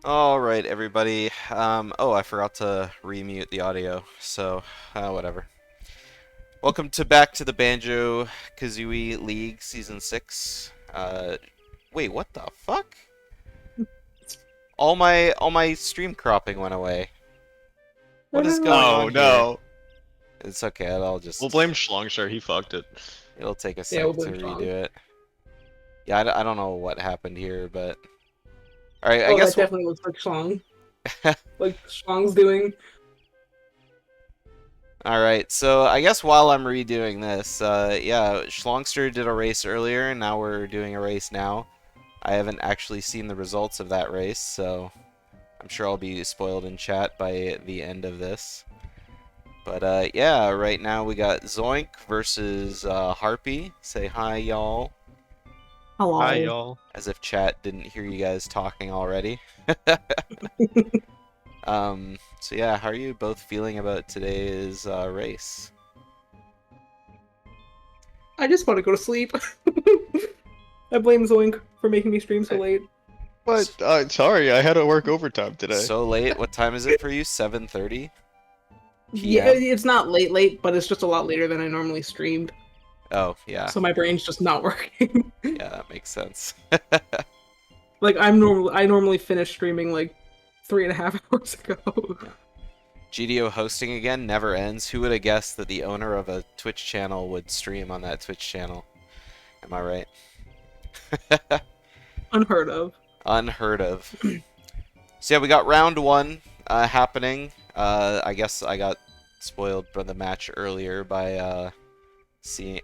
Alright, everybody. Oh, I forgot to remute the audio, so, whatever. Welcome back to the Banjo-Kazooie League Season 6. Wait, what the fuck? All my stream cropping went away. I What is don't know. going Oh on here? no. It's okay, I'll We'll just... blame Schlongster, he fucked it. It'll take a Yeah, we'll sec to blame redo Sean. it. Yeah, I don't know what happened here, but... Alright, I Oh, that guess... definitely looks like Schlong. Like Schlong's doing. Alright, so I guess while I'm redoing this, yeah, Schlongster did a race earlier, and now we're doing a race now. I haven't actually seen the results of that race, so I'm sure I'll be spoiled in chat by the end of this. But yeah, right now we got Zoink versus Harpy. Say hi, y'all. Hi, Hello. y'all. As if chat didn't hear you guys talking already. So yeah, how are you both feeling about today's race? I just want to go to sleep. I blame Zoink for making me stream so late. But, sorry, I had to work overtime today. So late? What time is it for you? 7:30? Yeah, PM? it's not late, but it's just a lot later than I normally streamed. Oh, yeah. So my brain's just not working. Yeah, that makes sense. Like I normally finish streaming like 3.5 hours ago. GDO hosting again never ends. Who would have guessed that the owner of a Twitch channel would stream on that Twitch channel? Am I right? Unheard of. Unheard of. So yeah, we got round one happening. I guess I got spoiled from the match earlier by seeing.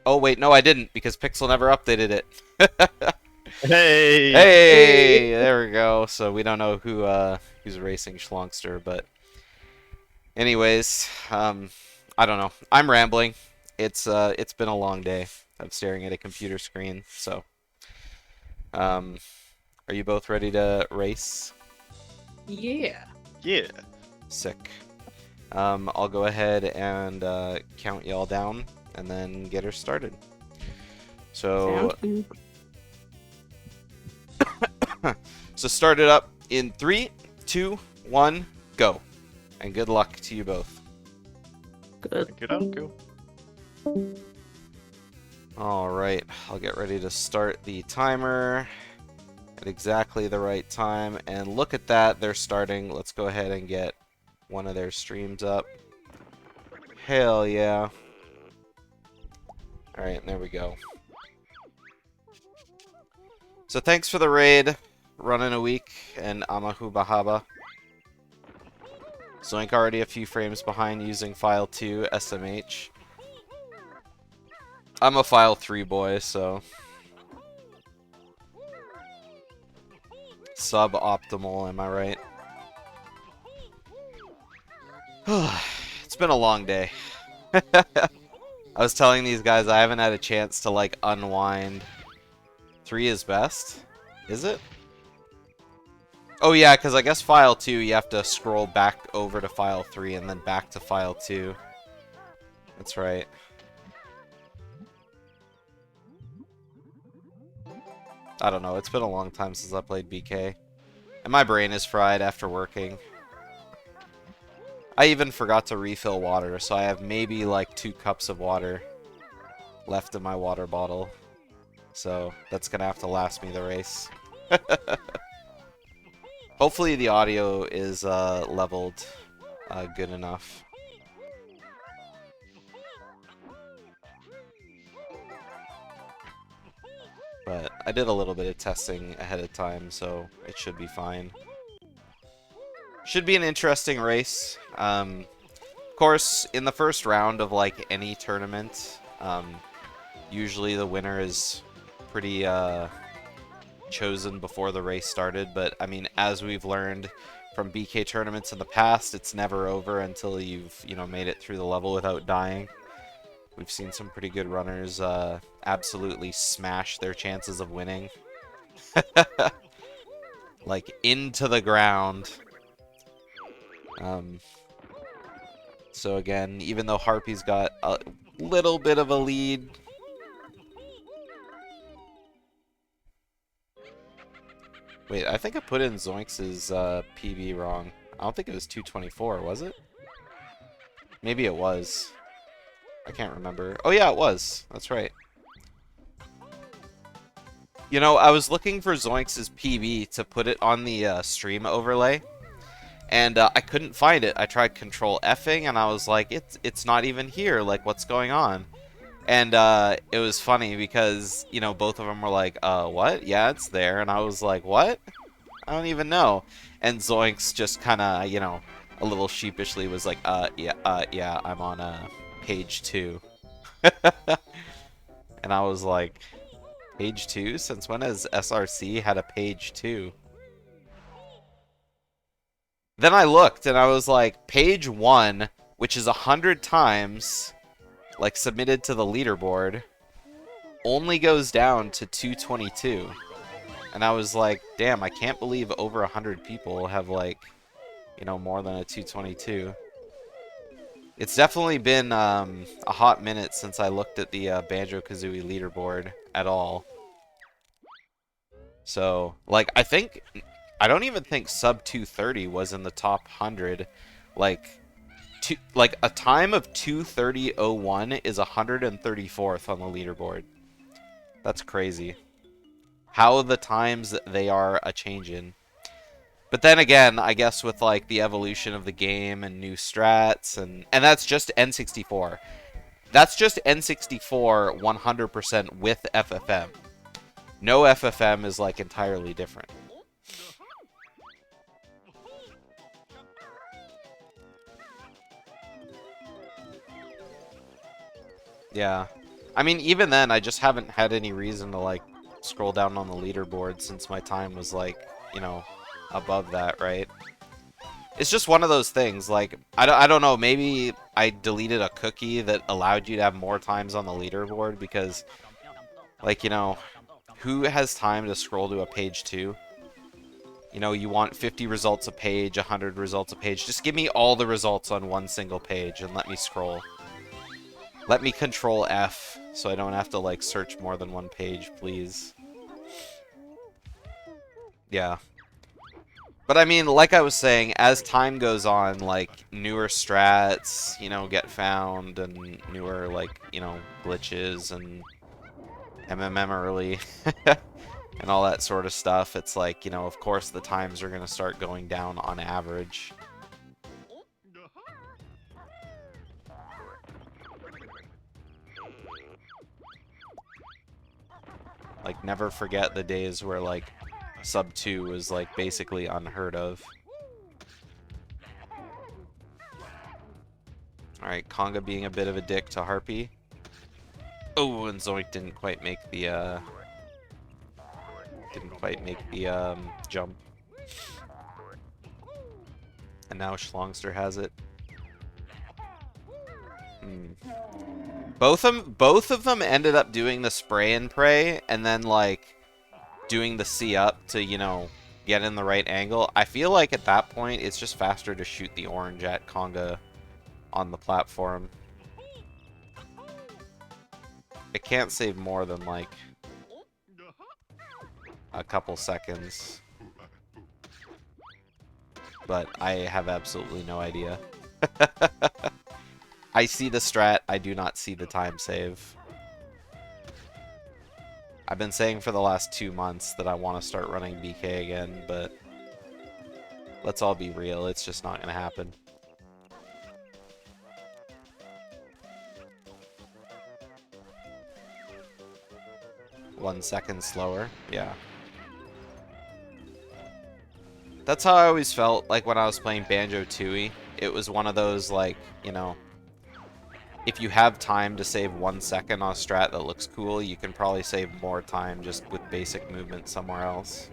Oh wait, no, I didn't because Pixel never updated it. Hey! Hey, there we go. So we don't know who's racing Schlongster, but anyways, I don't know. I'm rambling. It's been a long day of staring at a computer screen. So, are you both ready to race? Yeah. Yeah. Sick. I'll go ahead and count y'all down and then get her started. So, Sounds good. so start it up in 3, 2, 1, go. And good luck to you both. Good. Get out, go. Alright, I'll get ready to start the timer at exactly the right time. And look at that, they're starting. Let's go ahead and get one of their streams up. Hell yeah. Alright, there we go. So thanks for the raid, running a week, and Amahu Bahaba. Zoink already a few frames behind using file 2 SMH. I'm a file 3 boy, so suboptimal, am I right? It's been a long day. I was telling these guys I haven't had a chance to like unwind. 3 is best? Is it? Oh yeah, because I guess file 2 you have to scroll back over to file 3 and then back to file 2. That's right. I don't know, it's been a long time since I played BK. And my brain is fried after working. I even forgot to refill water, so I have maybe like 2 cups of water left in my water bottle. So that's gonna have to last me the race. Hopefully the audio is leveled good enough. But I did a little bit of testing ahead of time, so it should be fine. Should be an interesting race. Of course, in the first round of like any tournament, usually the winner is pretty chosen before the race started. But I mean, as we've learned from BK tournaments in the past, it's never over until you've made it through the level without dying. We've seen some pretty good runners absolutely smash their chances of winning. Like, into the ground. So again, even though Harpy's got a little bit of a lead, Wait, I think I put in Zoinks' PB wrong. I don't think it was 224, was it? Maybe it was. I can't remember. Oh yeah, it was. That's right. You know, I was looking for Zoinks' PB to put it on the stream overlay, and I couldn't find it. I tried Control Fing, and I was like, it's not even here. Like, what's going on? And it was funny because, you know, both of them were like, what? Yeah, it's there. And I was like, what? I don't even know. And Zoinks just kind of, you know, a little sheepishly was like, yeah, I'm on page 2. And I was like, page 2? Since when has SRC had a page 2? Then I looked and I was like, page 1, which is 100 times, like, submitted to the leaderboard, only goes down to 222. And I was like, damn, I can't believe over 100 people have, like, you know, more than a 222. It's definitely been a hot minute since I looked at the Banjo-Kazooie leaderboard at all. So, like, I don't even think sub 230 was in the top 100. Like a time of 2:30:01 is 134th on the leaderboard. That's crazy. How the times they are a changing. But then again, I guess with like the evolution of the game and new strats and that's just N64. That's just N64 100% with FFM. No FFM is like entirely different. Yeah. I mean, even then, I just haven't had any reason to, like, scroll down on the leaderboard since my time was, like, you know, above that, right? It's just one of those things, like, I don't know, maybe I deleted a cookie that allowed you to have more times on the leaderboard because, like, you know, who has time to scroll to a page 2? You know, you want 50 results a page, 100 results a page. Just give me all the results on one single page and let me scroll. Let me Control F so I don't have to, like, search more than one page, please. Yeah. But I mean, like I was saying, as time goes on, like, newer strats, you know, get found, and newer, like, you know, glitches, and MMM early, and all that sort of stuff. It's like, you know, of course the times are going to start going down on average. Like, never forget the days where, like, sub 2 was, like, basically unheard of. Alright, Conga being a bit of a dick to Harpy. Oh, and Zoink didn't quite make the, jump. And now Schlongster has it. Both of them ended up doing the spray and pray, and then, like, doing the C up to, you know, get in the right angle. I feel like at that point, it's just faster to shoot the orange at Conga on the platform. It can't save more than, like, a couple seconds. But I have absolutely no idea. I see the strat, I do not see the time save. I've been saying for the last 2 months that I want to start running BK again, but let's all be real, it's just not going to happen. One second slower, yeah. That's how I always felt like when I was playing Banjo-Tooie. It was one of those, like, you know, if you have time to save 1 second on a strat that looks cool, you can probably save more time just with basic movement somewhere else.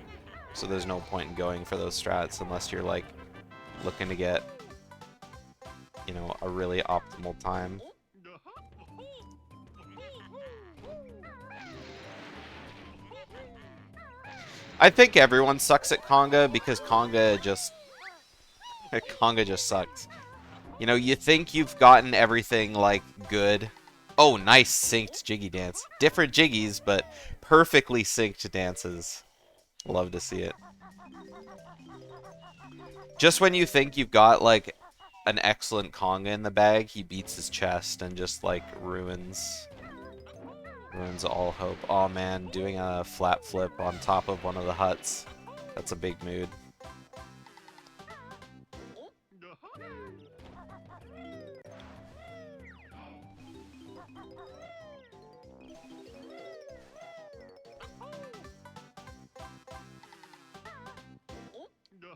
So there's no point in going for those strats unless you're, like, looking to get, you know, a really optimal time. I think everyone sucks at Conga because Conga just sucks. You know, you think you've gotten everything, like, good. Oh, nice synced Jiggy dance. Different Jiggies, but perfectly synced dances. Love to see it. Just when you think you've got, like, an excellent Konga in the bag, he beats his chest and just, like, ruins all hope. Oh man, doing a flat flip on top of one of the huts. That's a big mood.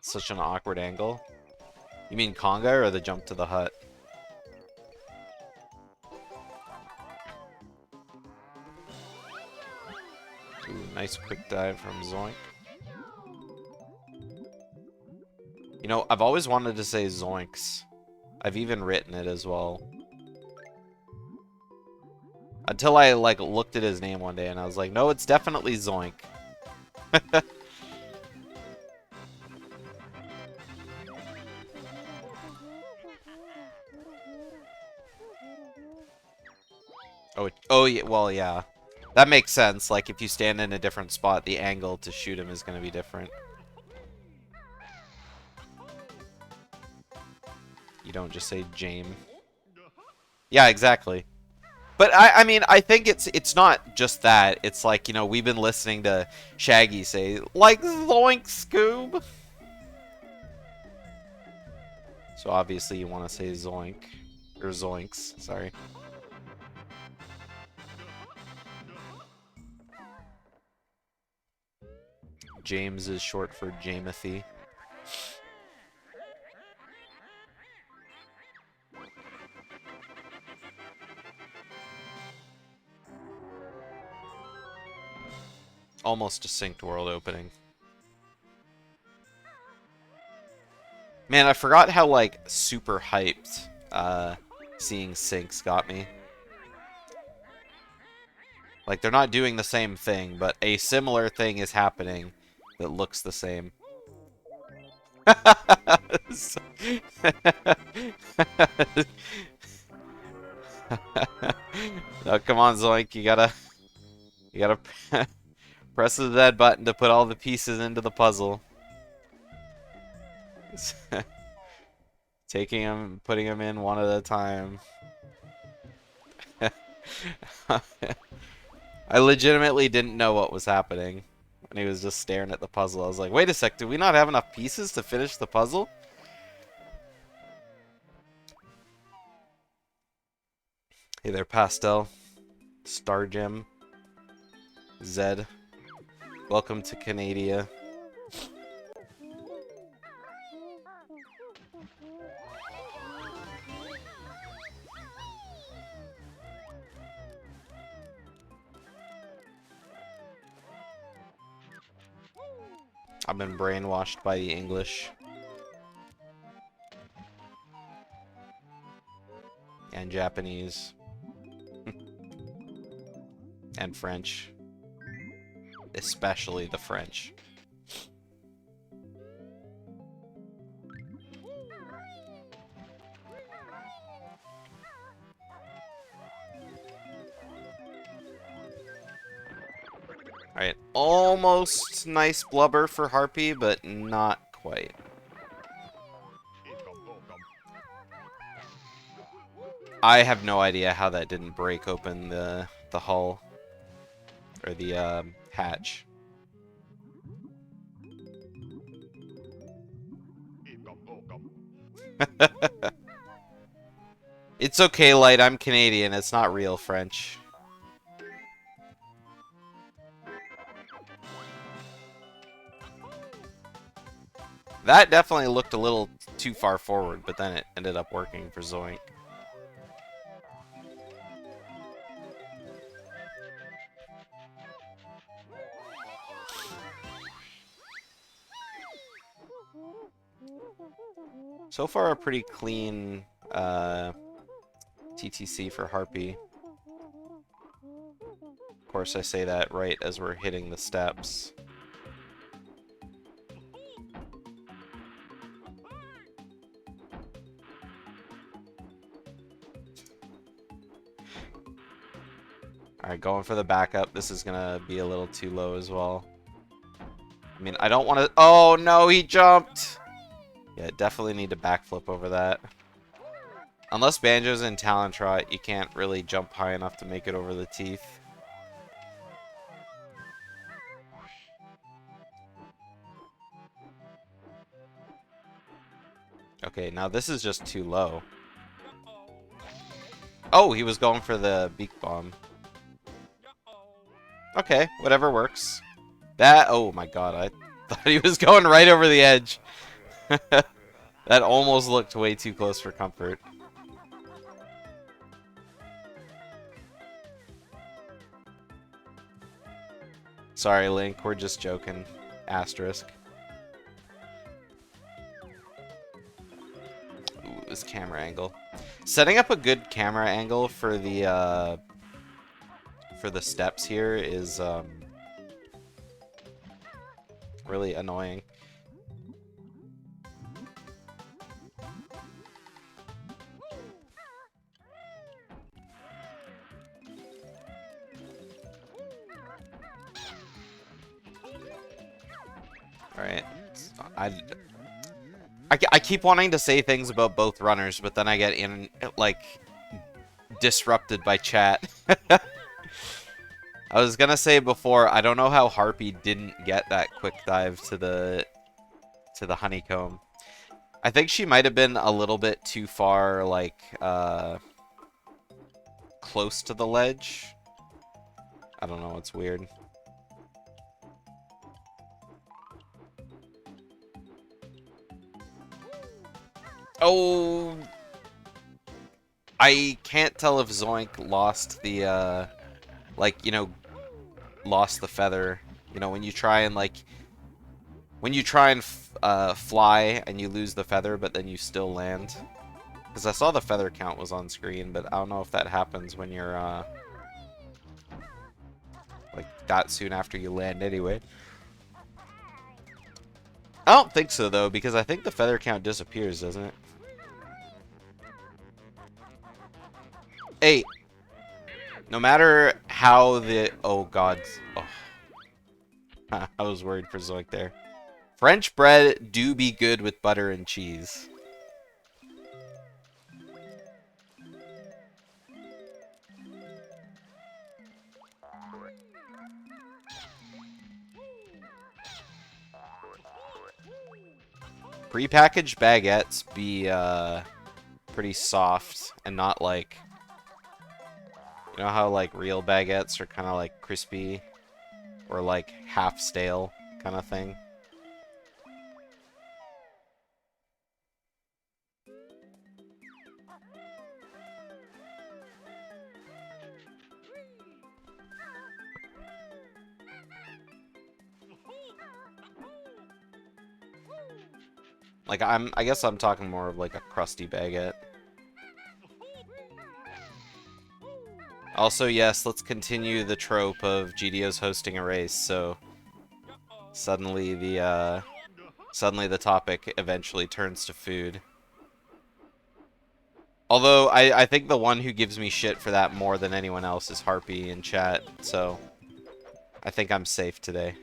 Such an awkward angle. You mean Konga or the jump to the hut? Ooh, nice quick dive from Zoink. You know, I've always wanted to say Zoinks. I've even written it as well. Until I, like, looked at his name one day and I was like, no, it's definitely Zoink. Oh, yeah, well, yeah. That makes sense. Like, if you stand in a different spot, the angle to shoot him is going to be different. You don't just say Jame. Yeah, exactly. But, I mean, I think it's not just that. It's like, you know, we've been listening to Shaggy say, like, Zoink, Scoob. So, obviously, you want to say Zoink. Or Zoinks, sorry. James is short for Jamothy. Almost a synced world opening. Man, I forgot how, like, super hyped seeing syncs got me. Like, they're not doing the same thing, but a similar thing is happening that looks the same. Oh, come on, Zoink, you gotta press the Z button to put all the pieces into the puzzle. Taking them, putting them in one at a time. I legitimately didn't know what was happening when he was just staring at the puzzle. I was like, wait a sec, do we not have enough pieces to finish the puzzle? Hey there, Pastel. Star Gem. Zed. Welcome to Canada. I've been brainwashed by the English. And Japanese. And French. Especially the French. Alright, almost nice blubber for Harpy, but not quite. I have no idea how that didn't break open the hull. Or the hatch. It's okay, Light, I'm Canadian, it's not real French. That definitely looked a little too far forward, but then it ended up working for Zoink. So far, a pretty clean TTC for Harpy. Of course, I say that right as we're hitting the steps. Alright, going for the backup. This is gonna be a little too low as well. I mean, I don't want to... Oh, no, he jumped! Yeah, definitely need to backflip over that. Unless Banjo's in Talon Trot, you can't really jump high enough to make it over the teeth. Okay, now this is just too low. Oh, he was going for the beak bomb. Okay, whatever works. That... Oh my god, I thought he was going right over the edge. That almost looked way too close for comfort. Sorry, Link, we're just joking. Asterisk. Ooh, this camera angle. Setting up a good camera angle for the steps here is really annoying. Alright. I keep wanting to say things about both runners, but then I get disrupted by chat. I was gonna say before, I don't know how Harpy didn't get that quick dive to the honeycomb. I think she might have been a little bit too far, close to the ledge. I don't know, it's weird. Oh, I can't tell if Zoink lost the, lost the feather. You know, when you try and, fly and you lose the feather, but then you still land. Because I saw the feather count was on screen, but I don't know if that happens when you're, that soon after you land anyway. I don't think so, though, because I think the feather count disappears, doesn't it? Hey, no matter how the... Oh, God. Oh. I was worried for Zoink there. French bread do be good with butter and cheese. Prepackaged baguettes be pretty soft and not like... You know how real baguettes are kind of crispy or half stale kind of thing? I guess I'm talking more of a crusty baguette. Also, yes, let's continue the trope of GDO's hosting a race, so suddenly the topic eventually turns to food. Although, I think the one who gives me shit for that more than anyone else is Harpy in chat, so I think I'm safe today.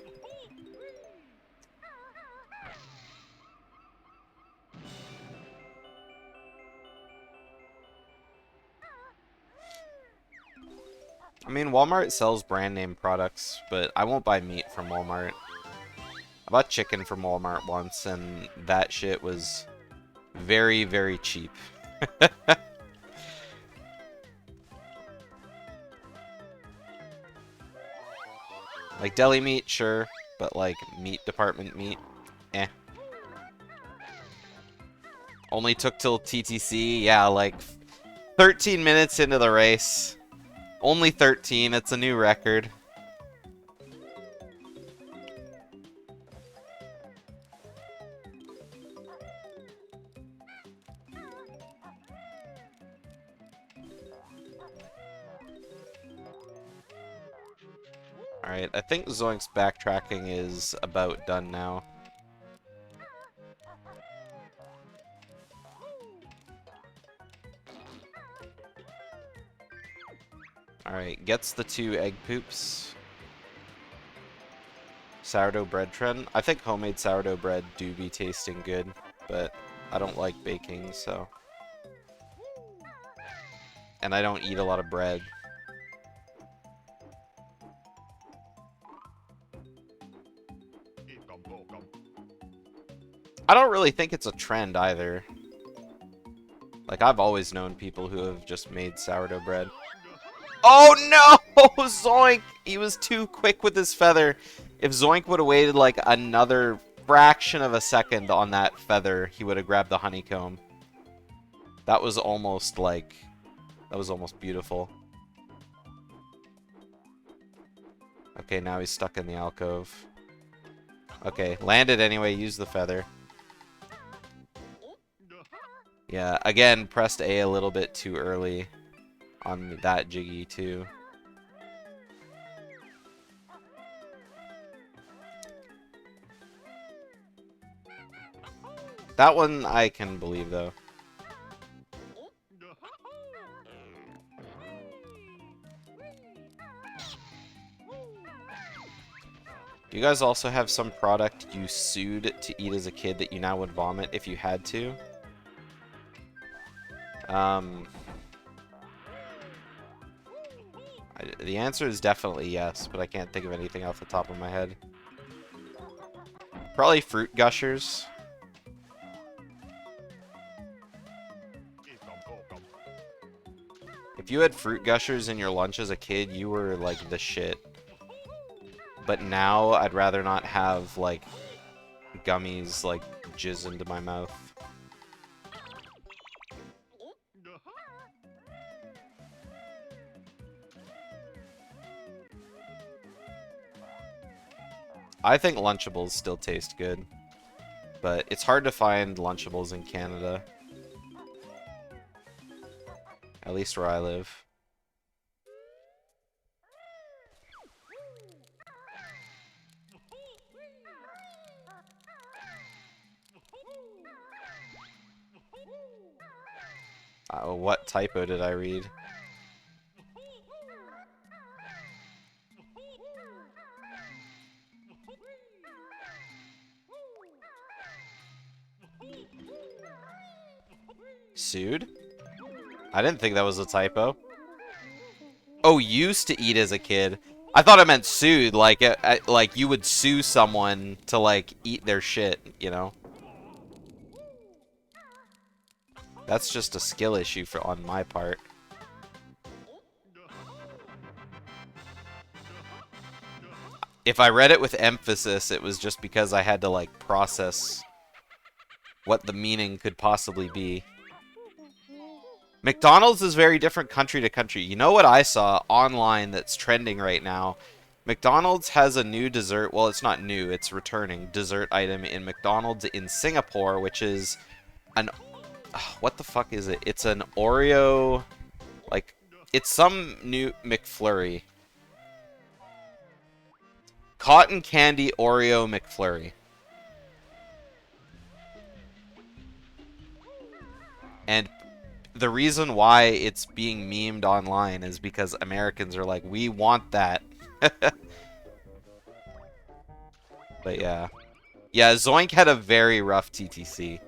I mean, Walmart sells brand name products, but I won't buy meat from Walmart. I bought chicken from Walmart once, and that shit was very, very cheap. Deli meat, sure, but meat department meat, eh. Only took till TTC, yeah, 13 minutes into the race. Only 13, it's a new record. Alright, I think Zoink's backtracking is about done now. Alright, gets the 2 egg poops. Sourdough bread trend. I think homemade sourdough bread do be tasting good, but I don't like baking, so. And I don't eat a lot of bread. I don't really think it's a trend either. Like, I've always known people who have just made sourdough bread. Oh no! Zoink! He was too quick with his feather. If Zoink would have waited like another fraction of a second on that feather, he would have grabbed the honeycomb. That was almost like... That was almost beautiful. Okay, now he's stuck in the alcove. Okay, landed anyway, use the feather. Yeah, again, pressed A little bit too early on that Jiggy too. That one I can believe though. Do you guys also have some product you sued to eat as a kid that you now would vomit if you had to? The answer is definitely yes, but I can't think of anything off the top of my head. Probably Fruit Gushers. If you had Fruit Gushers in your lunch as a kid, you were like the shit. But now I'd rather not have like gummies like jizz into my mouth. I think Lunchables still taste good, but it's hard to find Lunchables in Canada. At least where I live. What typo did I read? Sued? I didn't think that was a typo. Oh, used to eat as a kid. I thought it meant sued, like like you would sue someone to like eat their shit, you know? That's just a skill issue on my part. If I read it with emphasis, it was just because I had to like process what the meaning could possibly be. McDonald's is very different country to country. You know what I saw online that's trending right now? McDonald's has a new dessert. Well, it's not new. It's returning dessert item in McDonald's in Singapore, which is an... what the fuck is it? It's an Oreo... Like, it's some new McFlurry. Cotton candy Oreo McFlurry. And the reason why it's being memed online is because Americans are like, we want that. But yeah. Yeah, Zoink had a very rough TTC.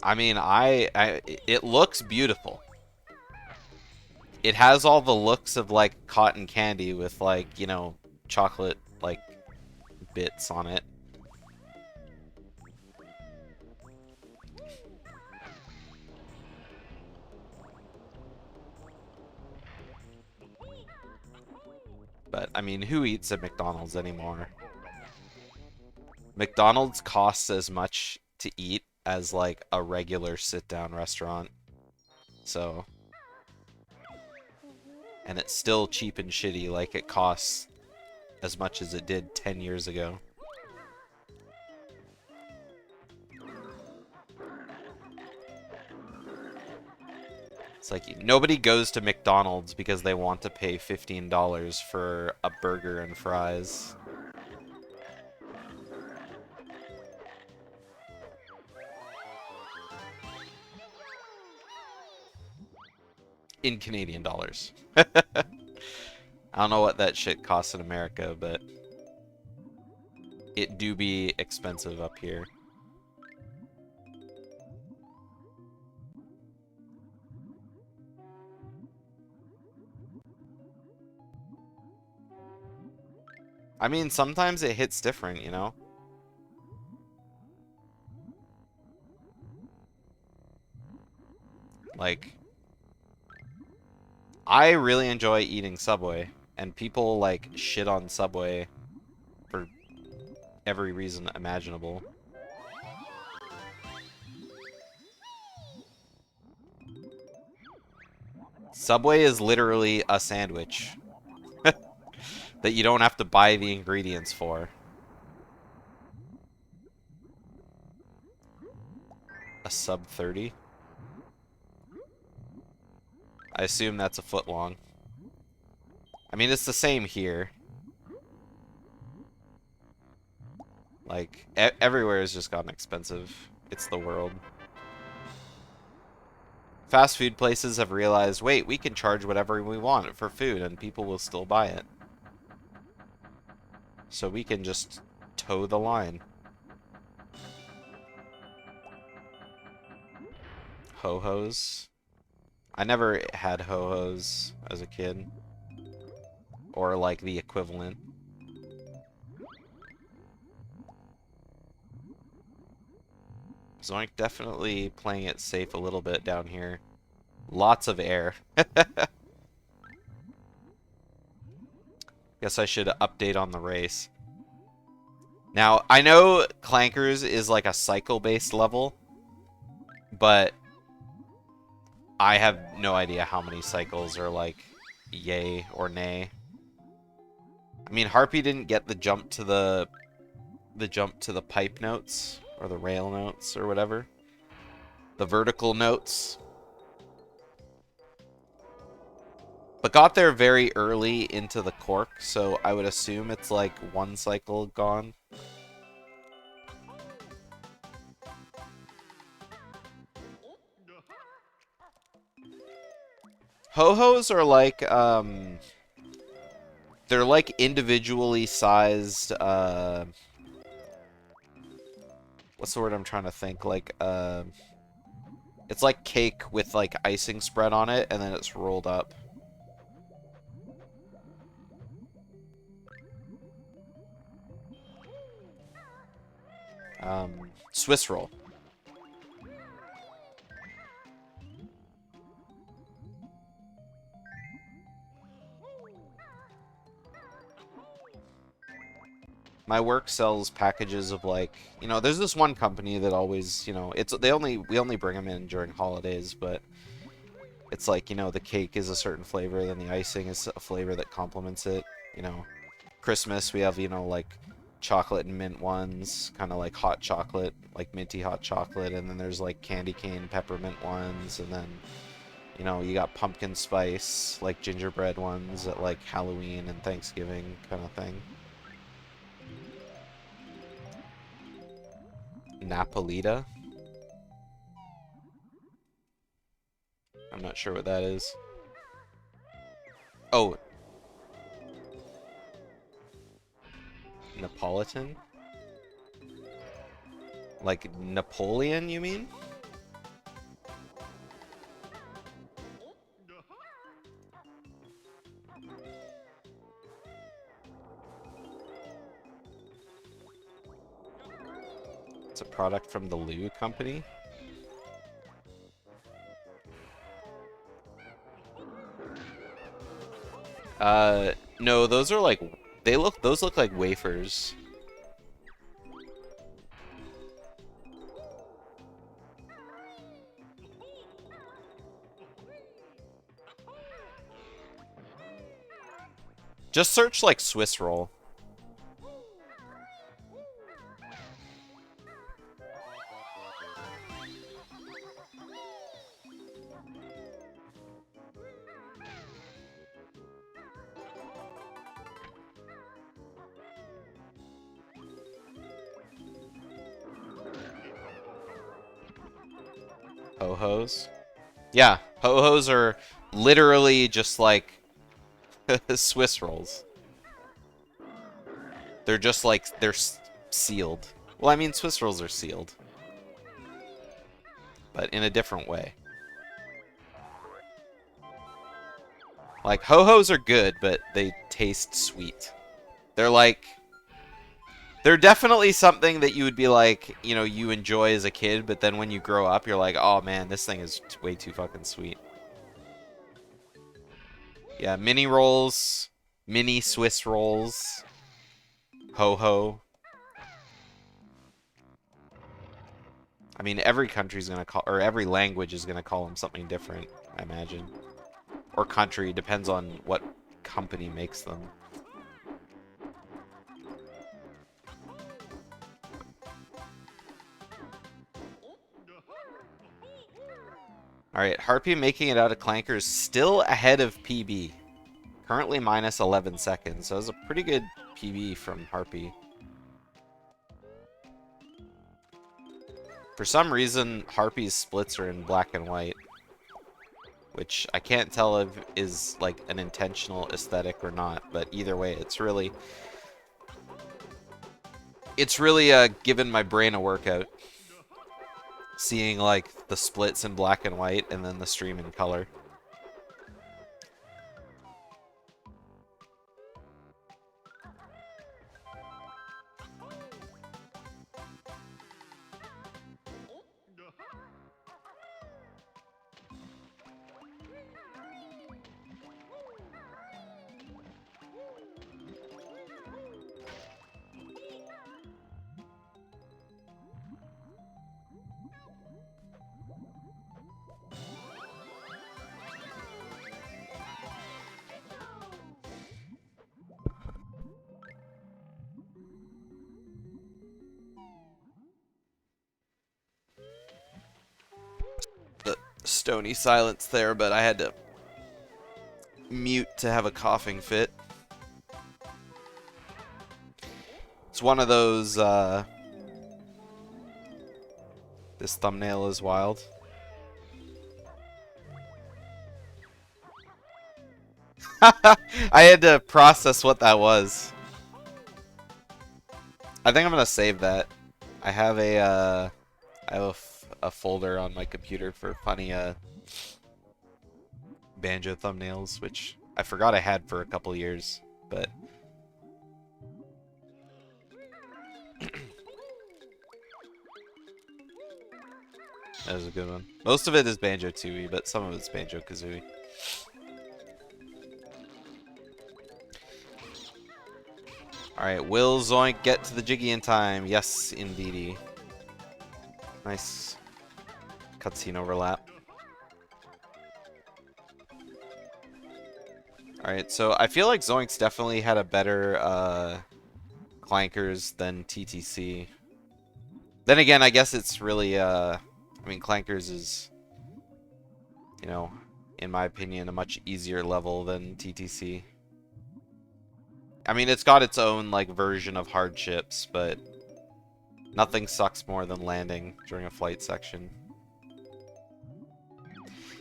I mean, it looks beautiful. It has all the looks of, like, cotton candy with, like, you know, chocolate, like, bits on it. But, I mean, who eats at McDonald's anymore? McDonald's costs as much to eat as like a regular sit-down restaurant, so, and it's still cheap and shitty, like it costs as much as it did 10 years ago. It's like nobody goes to McDonald's because they want to pay $15 for a burger and fries. in Canadian dollars. I don't know what that shit costs in America, but it do be expensive up here. I mean, sometimes it hits different, you know? Like, I really enjoy eating Subway, and people, like, shit on Subway for every reason imaginable. Subway is literally a sandwich that you don't have to buy the ingredients for. A sub 30? I assume that's a foot long. I mean, it's the same here. Like, everywhere has just gotten expensive. It's the world. Fast food places have realized, wait, we can charge whatever we want for food and people will still buy it. So we can just toe the line. Ho-hos. I never had ho-hos as a kid. Or like the equivalent. Zoink definitely playing it safe a little bit down here. Lots of air. Guess I should update on the race. Now, I know Clankers is like a cycle-based level, but I have no idea how many cycles are like yay or nay. I mean, Harpy didn't get the jump to the pipe notes or the rail notes or whatever. The vertical notes. But got there very early into the cork, so I would assume it's like one cycle gone. Ho-hos are like, they're like individually sized, what's the word I'm trying to think? Like, it's like cake with like icing spread on it, and then it's rolled up. Swiss roll. My work sells packages of like, you know, there's this one company that always, you know, we only bring them in during holidays, but it's like, you know, the cake is a certain flavor, then the icing is a flavor that complements it. You know, Christmas we have, you know, like chocolate and mint ones, kind of like hot chocolate, like minty hot chocolate, and then there's like candy cane peppermint ones, and then, you know, you got pumpkin spice, like gingerbread ones at like Halloween and Thanksgiving kind of thing. Napolita? I'm not sure what that is. Oh. Napolitan? Like Napoleon, you mean? It's a product from the Lou company. No, those are like, those look like wafers. Just search like Swiss roll. Ho-hos. Yeah, ho-hos are literally just like Swiss rolls. They're just like, they're sealed. Well, I mean, Swiss rolls are sealed. But in a different way. Like, ho-hos are good, but they taste sweet. They're like... They're definitely something that you would be like, you know, you enjoy as a kid, but then when you grow up, you're like, oh man, this thing is way too fucking sweet. Yeah, mini rolls, mini Swiss rolls, ho-ho. I mean, every country's gonna call, or every language is gonna call them something different, I imagine. Or country, depends on what company makes them. Alright, Harpy making it out of Clankers, still ahead of PB. Currently minus 11 seconds, so that's a pretty good PB from Harpy. For some reason, Harpy's splits are in black and white. Which I can't tell if is like an intentional aesthetic or not, but either way, it's really given my brain a workout. Seeing like the splits in black and white and then the stream in color. Stony silence there, but I had to mute to have a coughing fit. It's one of those, this thumbnail is wild. I had to process what that was. I think I'm gonna save that. I have a folder on my computer for funny banjo thumbnails, which I forgot I had for a couple years, but that was a good one. Most of it is Banjo-Tooie, but some of it's Banjo-Kazooie. Alright, will Zoink get to the Jiggy in time? Yes, indeedy. Nice cutscene overlap. Alright, so I feel like Zoink's definitely had a better Clankers than TTC. Then again, I guess it's really, I mean, Clankers is, you know, in my opinion, a much easier level than TTC. I mean, it's got its own, like, version of hardships, but nothing sucks more than landing during a flight section.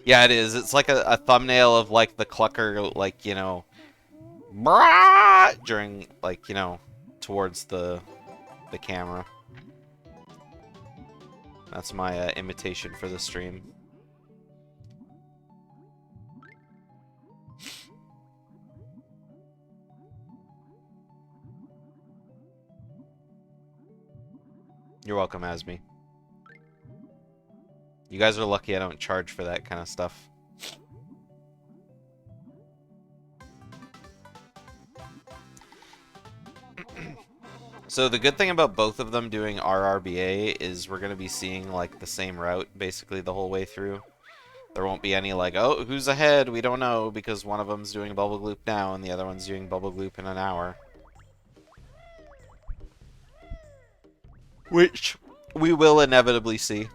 Yeah, it is. It's like a thumbnail of, like, the clucker, like, you know, during, like, you know, towards the camera. That's my imitation for the stream. You're welcome, Asmi. You guys are lucky I don't charge for that kind of stuff. So the good thing about both of them doing RRBA is we're going to be seeing like the same route basically the whole way through. There won't be any like, oh, who's ahead? We don't know because one of them's doing Bubble Gloop now and the other one's doing Bubble Gloop in an hour. Which we will inevitably see.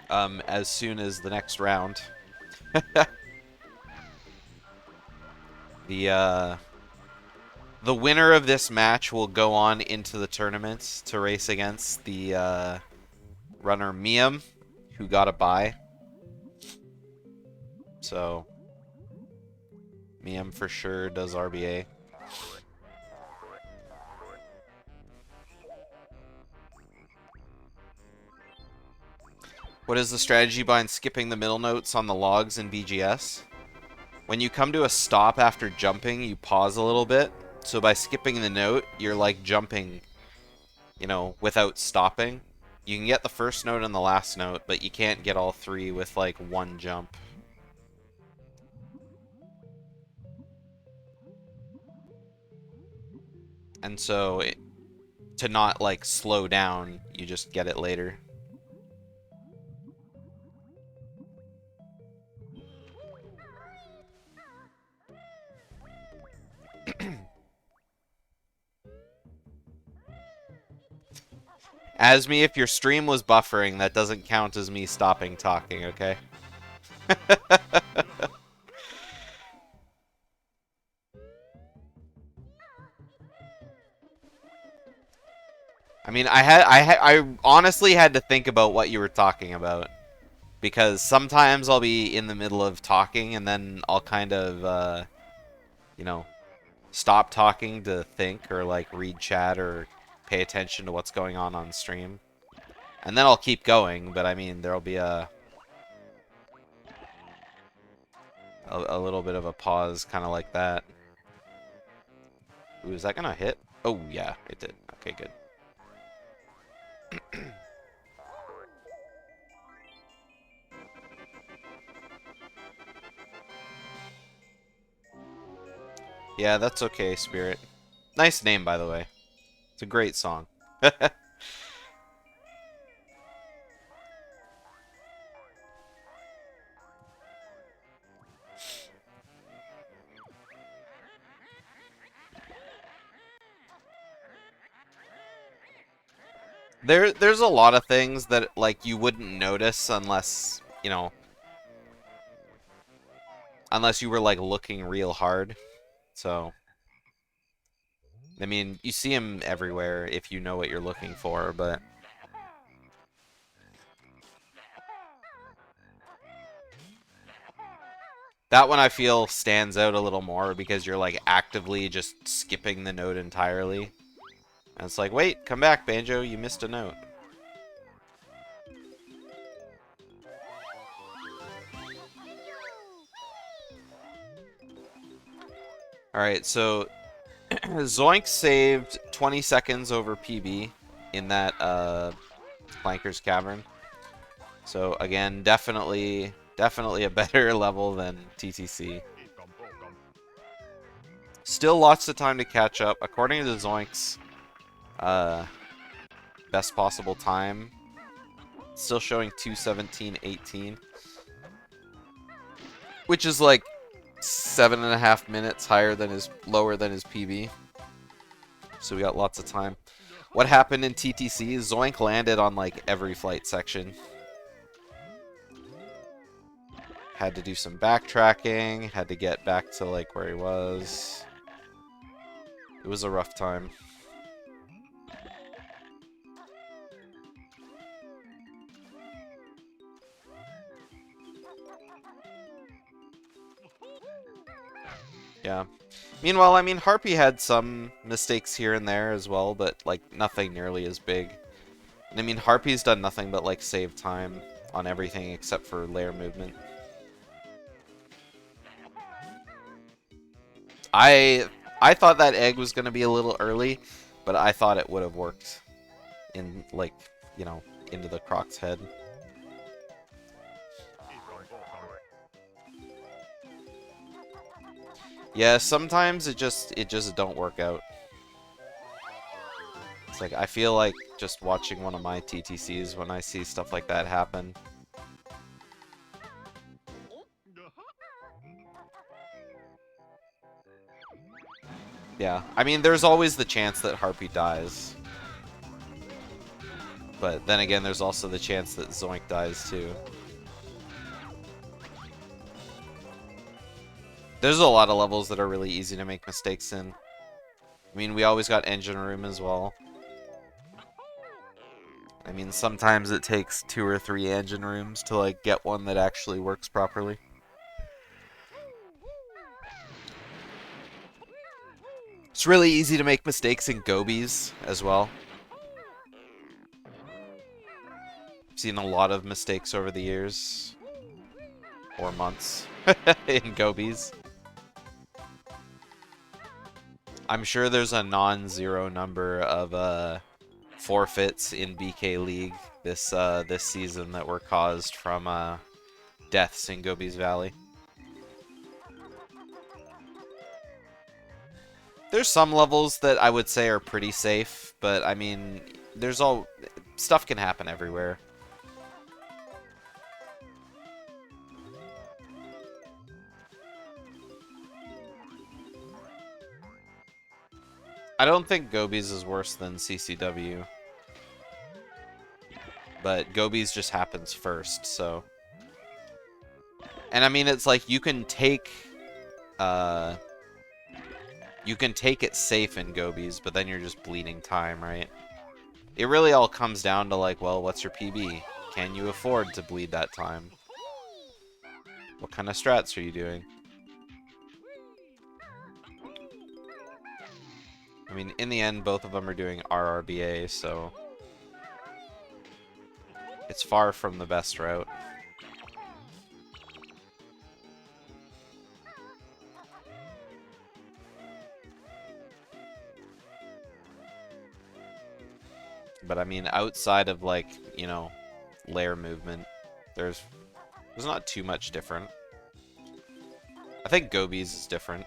As soon as the next round. The winner of this match will go on into the tournament to race against the runner Miam, who got a bye. So, Miam for sure does RBA. What is the strategy behind skipping the middle notes on the logs in BGS? When you come to a stop after jumping, you pause a little bit. So by skipping the note, you're like jumping, you know, without stopping. You can get the first note and the last note, but you can't get all three with like one jump. And so to not like slow down, you just get it later. As me, if your stream was buffering, that doesn't count as me stopping talking, okay? I mean, I honestly had to think about what you were talking about. Because sometimes I'll be in the middle of talking and then I'll kind of, you know, stop talking to think or like read chat or pay attention to what's going on stream. And then I'll keep going, but I mean, there'll be a little bit of a pause, kind of like that. Ooh, is that gonna hit? Oh, yeah, it did. Okay, good. Yeah, that's okay, Spirit. Nice name, by the way. It's a great song. There's a lot of things that like you wouldn't notice unless, you know, unless you were like looking real hard. So, I mean, you see him everywhere if you know what you're looking for, but that one I feel stands out a little more because you're like actively just skipping the note entirely. And it's like, wait, come back, Banjo, you missed a note. Alright, so Zoink saved 20 seconds over PB in that Flanker's Cavern. So again, definitely a better level than TTC. Still lots of time to catch up. According to Zoink's best possible time, still showing 2:17.18, which is like 7.5 minutes lower than his PB. So we got lots of time. What happened in TTC? Zoink landed on like every flight section. Had to do some backtracking, had to get back to like where he was. It was a rough time. Yeah. Meanwhile, I mean, Harpy had some mistakes here and there as well, but like nothing nearly as big. And I mean, Harpy's done nothing but like save time on everything except for layer movement. I thought that egg was going to be a little early, but I thought it would have worked in, like, you know, into the Croc's head. Yeah, sometimes it just don't work out. It's like, I feel like just watching one of my TTCs when I see stuff like that happen. Yeah, I mean, there's always the chance that Harpy dies. But then again, there's also the chance that Zoink dies too. There's a lot of levels that are really easy to make mistakes in. I mean, we always got Engine Room as well. I mean, sometimes it takes 2 or 3 engine rooms to, like, get one that actually works properly. It's really easy to make mistakes in gobies as well. I've seen a lot of mistakes over the years. Or months in gobies. I'm sure there's a non-zero number of forfeits in BK League this season that were caused from deaths in Gobi's Valley. There's some levels that I would say are pretty safe, but I mean, stuff can happen everywhere. I don't think Gobi's is worse than CCW. But Gobi's just happens first, so... And I mean, it's like, you can take it safe in Gobi's, but then you're just bleeding time, right? It really all comes down to, like, well, what's your PB? Can you afford to bleed that time? What kind of strats are you doing? I mean, in the end, both of them are doing RRBA, so... It's far from the best route. But I mean, outside of, like, you know, layer movement, there's not too much different. I think Gobi's is different.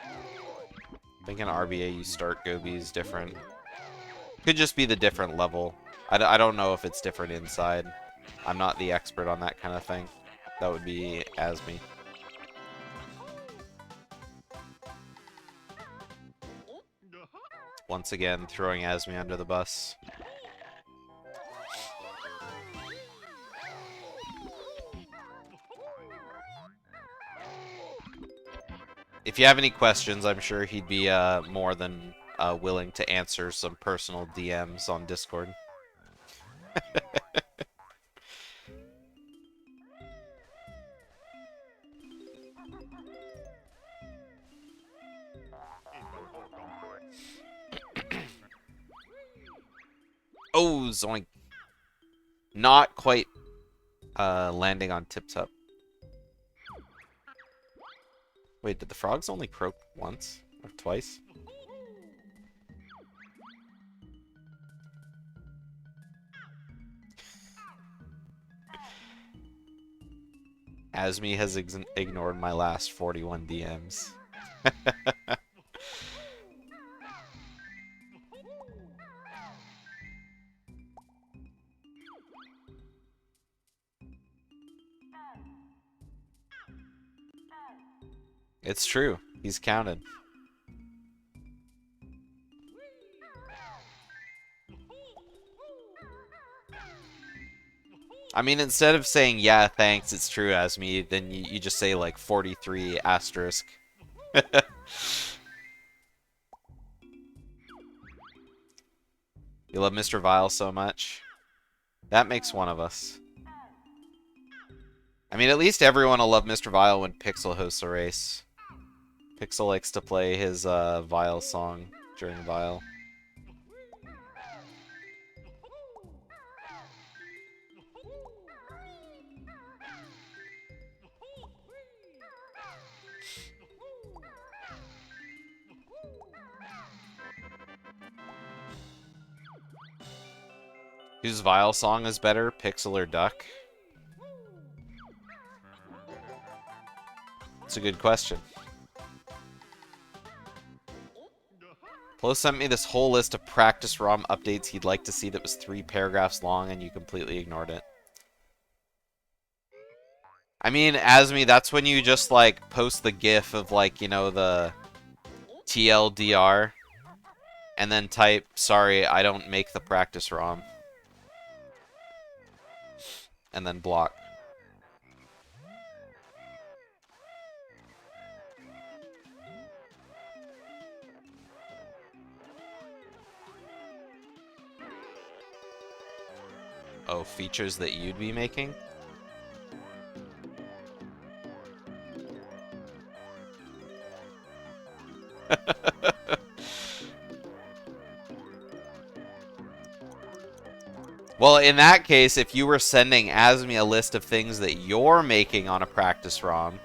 I think in RBA you start Gobi's different. Could just be the different level. I don't know if it's different inside. I'm not the expert on that kind of thing. That would be Asmi. Once again, throwing Asmi under the bus. If you have any questions, I'm sure he'd be more than willing to answer some personal DMs on Discord. Oh, zoink. Not quite landing on tip-top. Wait, did the frogs only croak once? Or twice? Asmi has ignored my last 41 DMs. It's true. He's counted. I mean, instead of saying, yeah, thanks, it's true, Asmi, then you just say, like, 43 asterisk. You love Mr. Vile so much. That makes one of us. I mean, at least everyone will love Mr. Vile when Pixel hosts a race. Pixel likes to play his Vile song during Vile. Whose Vile song is better, Pixel or Duck? It's a good question. Flo sent me this whole list of practice ROM updates he'd like to see that was 3 paragraphs long, and you completely ignored it. I mean, Asmi, that's when you just, like, post the GIF of, like, you know, the TLDR, and then type, sorry, I don't make the practice ROM. And then block. Oh, features that you'd be making? Well, in that case, if you were sending Asmi a list of things that you're making on a practice ROM,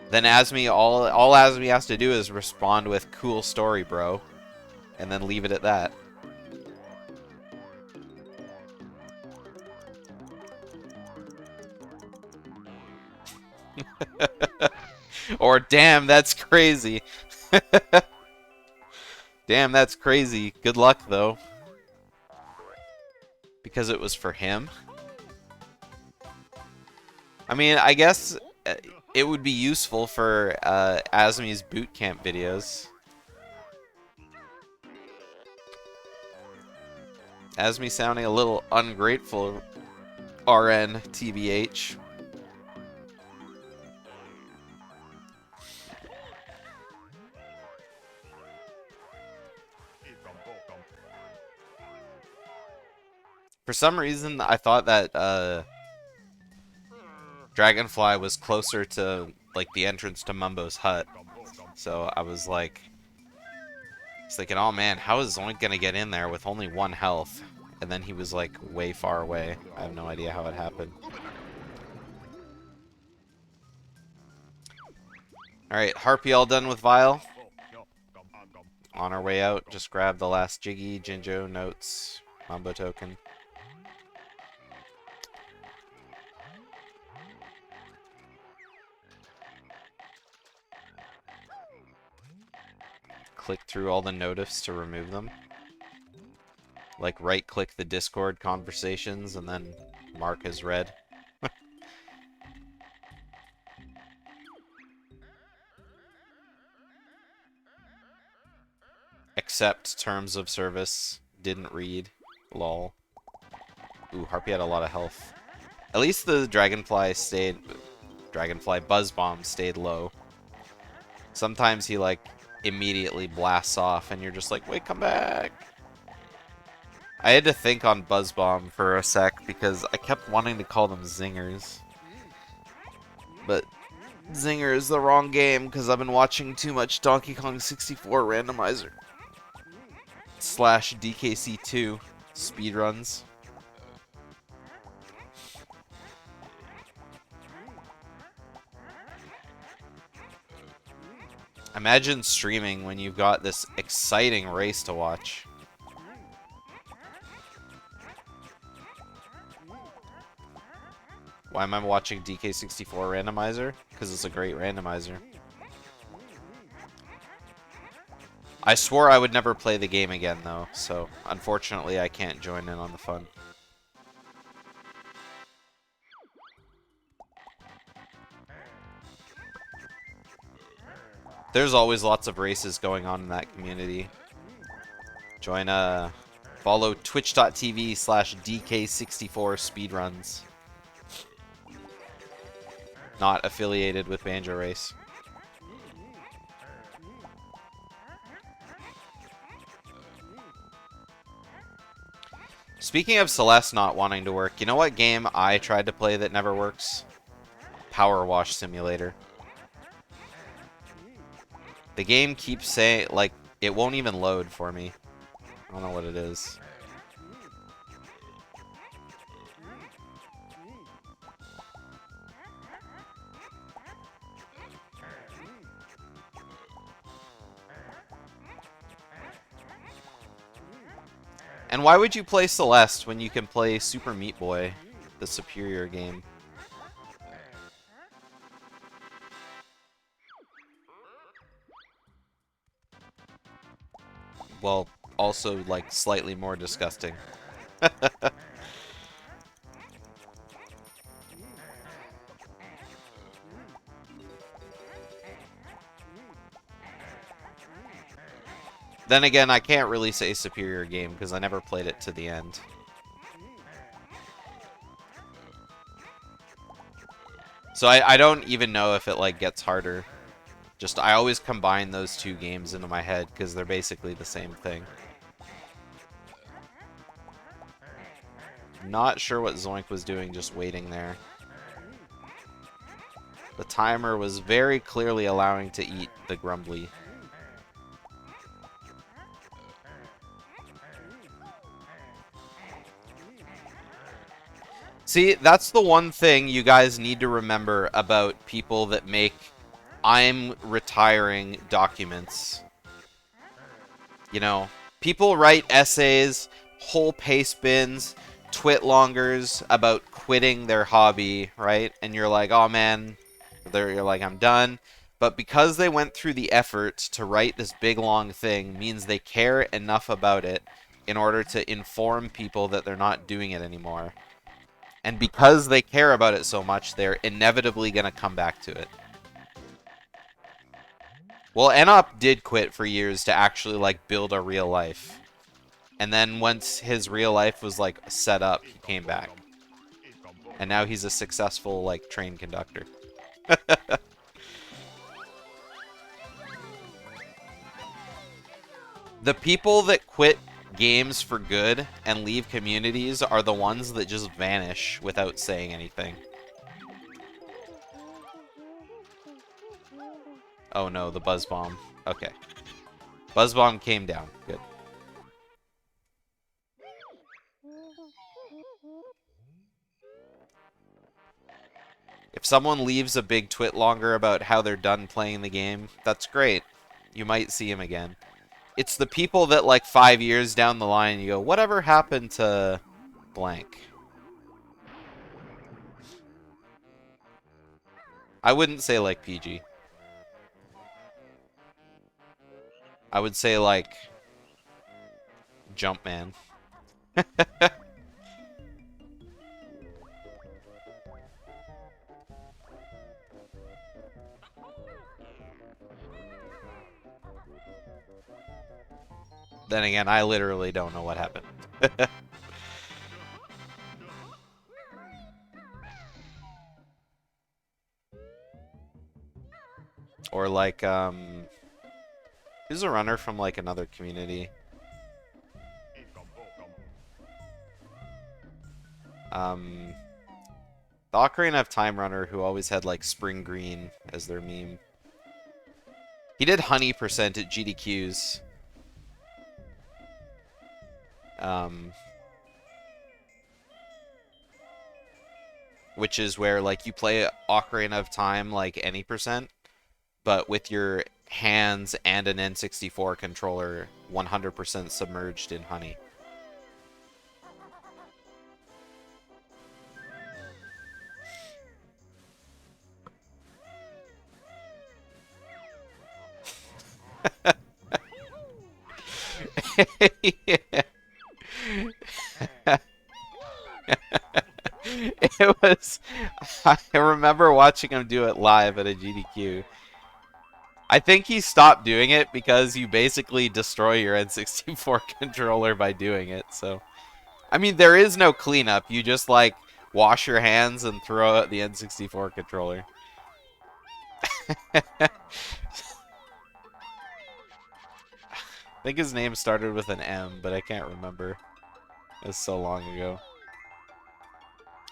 then Asmi, all Asmi has to do is respond with "cool story, bro," and then leave it at that. Or, damn, that's crazy. Damn, that's crazy. Good luck, though. Because it was for him? I mean, I guess it would be useful for Asmi's boot camp videos. Asmi sounding a little ungrateful, RN TBH. For some reason, I thought that Dragonfly was closer to like the entrance to Mumbo's hut, so I was like, thinking, oh man, how is Zoink gonna get in there with only 1 health? And then he was like way far away. I have no idea how it happened. Alright, Harpy all done with Vile. On our way out, just grab the last Jiggy, Jinjo, Notes, Mumbo token. Click through all the notifs to remove them. Like right-click the Discord conversations and then mark as read. Accept terms of service. Didn't read. Lol. Ooh, Harpy had a lot of health. At least the Dragonfly Buzz Bomb stayed low. Sometimes he like immediately blasts off and you're just like, wait, come back. I had to think on Buzz Bomb for a sec because I kept wanting to call them Zingers. But Zinger is the wrong game because I've been watching too much Donkey Kong 64 randomizer. / DKC2 speedruns. Imagine streaming when you've got this exciting race to watch. Why am I watching DK64 randomizer? Because it's a great randomizer. I swore I would never play the game again, though, so unfortunately I can't join in on the fun. There's always lots of races going on in that community. Join, follow twitch.tv/DK64 speedruns. Not affiliated with Banjo Race. Speaking of Celeste not wanting to work, you know what game I tried to play that never works? Power Wash Simulator. The game keeps saying, like, it won't even load for me. I don't know what it is. And why would you play Celeste when you can play Super Meat Boy, the superior game? Well, also, like, slightly more disgusting. Then again, I can't really say superior game because I never played it to the end. So I don't even know if it, like, gets harder. Just, I always combine those two games into my head because they're basically the same thing. Not sure what Zoink was doing just waiting there. The timer was very clearly allowing to eat the Grumbly. See, that's the one thing you guys need to remember about people that make I'm retiring documents. You know, people write essays, whole paste bins, twitlongers about quitting their hobby, right? And you're like, oh man, you're like, I'm done. But because they went through the effort to write this big long thing means they care enough about it in order to inform people that they're not doing it anymore. And because they care about it so much, they're inevitably going to come back to it. Well, Enop did quit for years to actually, like, build a real life. And then once his real life was, like, set up, he came back. And now he's a successful, like, train conductor. The people that quit games for good and leave communities are the ones that just vanish without saying anything. Oh no, the buzz bomb. Okay. Buzz bomb came down. Good. If someone leaves a big twit longer about how they're done playing the game, that's great. You might see him again. It's the people that, like, 5 years down the line, you go, whatever happened to blank? I wouldn't say, like, PG. I would say, like, Jumpman. Then again, I literally don't know what happened. Or like, who's a runner from like another community? The Ocarina of Time runner who always had like Spring Green as their meme. He did honey percent at GDQs. Which is where like you play Ocarina of Time like any percent, but with your hands and an N64 controller 100% submerged in honey. It was... I remember watching him do it live at a GDQ. I think he stopped doing it because you basically destroy your N64 controller by doing it, so... I mean, there is no cleanup. You just, like, wash your hands and throw out the N64 controller. I think his name started with an M, but I can't remember. It was so long ago.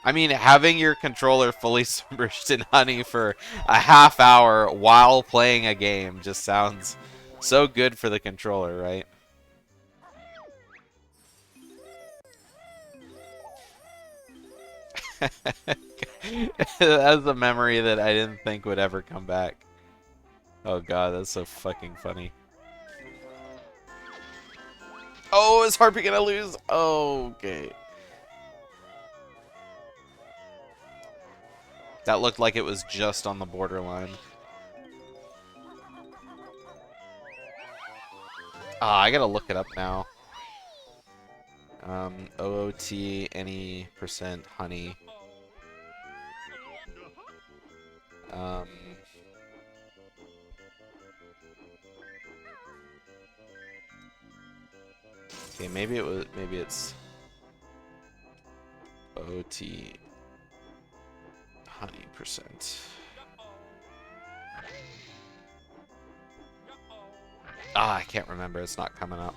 I mean, having your controller fully submerged in honey for a half hour while playing a game just sounds so good for the controller, right? That was a memory that I didn't think would ever come back. Oh god, that's so fucking funny. Oh, is Harpy gonna lose? Oh, okay. That looked like it was just on the borderline. Ah, I gotta look it up now. OOT, any percent honey. Okay, maybe it's OT honey percent. Ah, I can't remember. It's not coming up.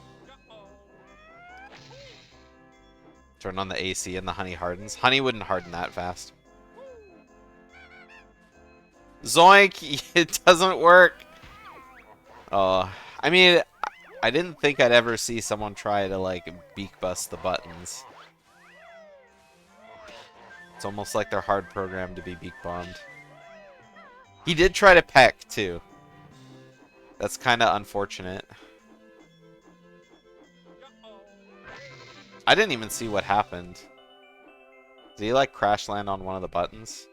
Turn on the AC and the honey hardens. Honey wouldn't harden that fast. Zoink! It doesn't work! Oh, I mean, I didn't think I'd ever see someone try to, like, beak bust the buttons. It's almost like they're hard programmed to be beak bombed. He did try to peck, too. That's kind of unfortunate. I didn't even see what happened. Did he, like, crash land on one of the buttons?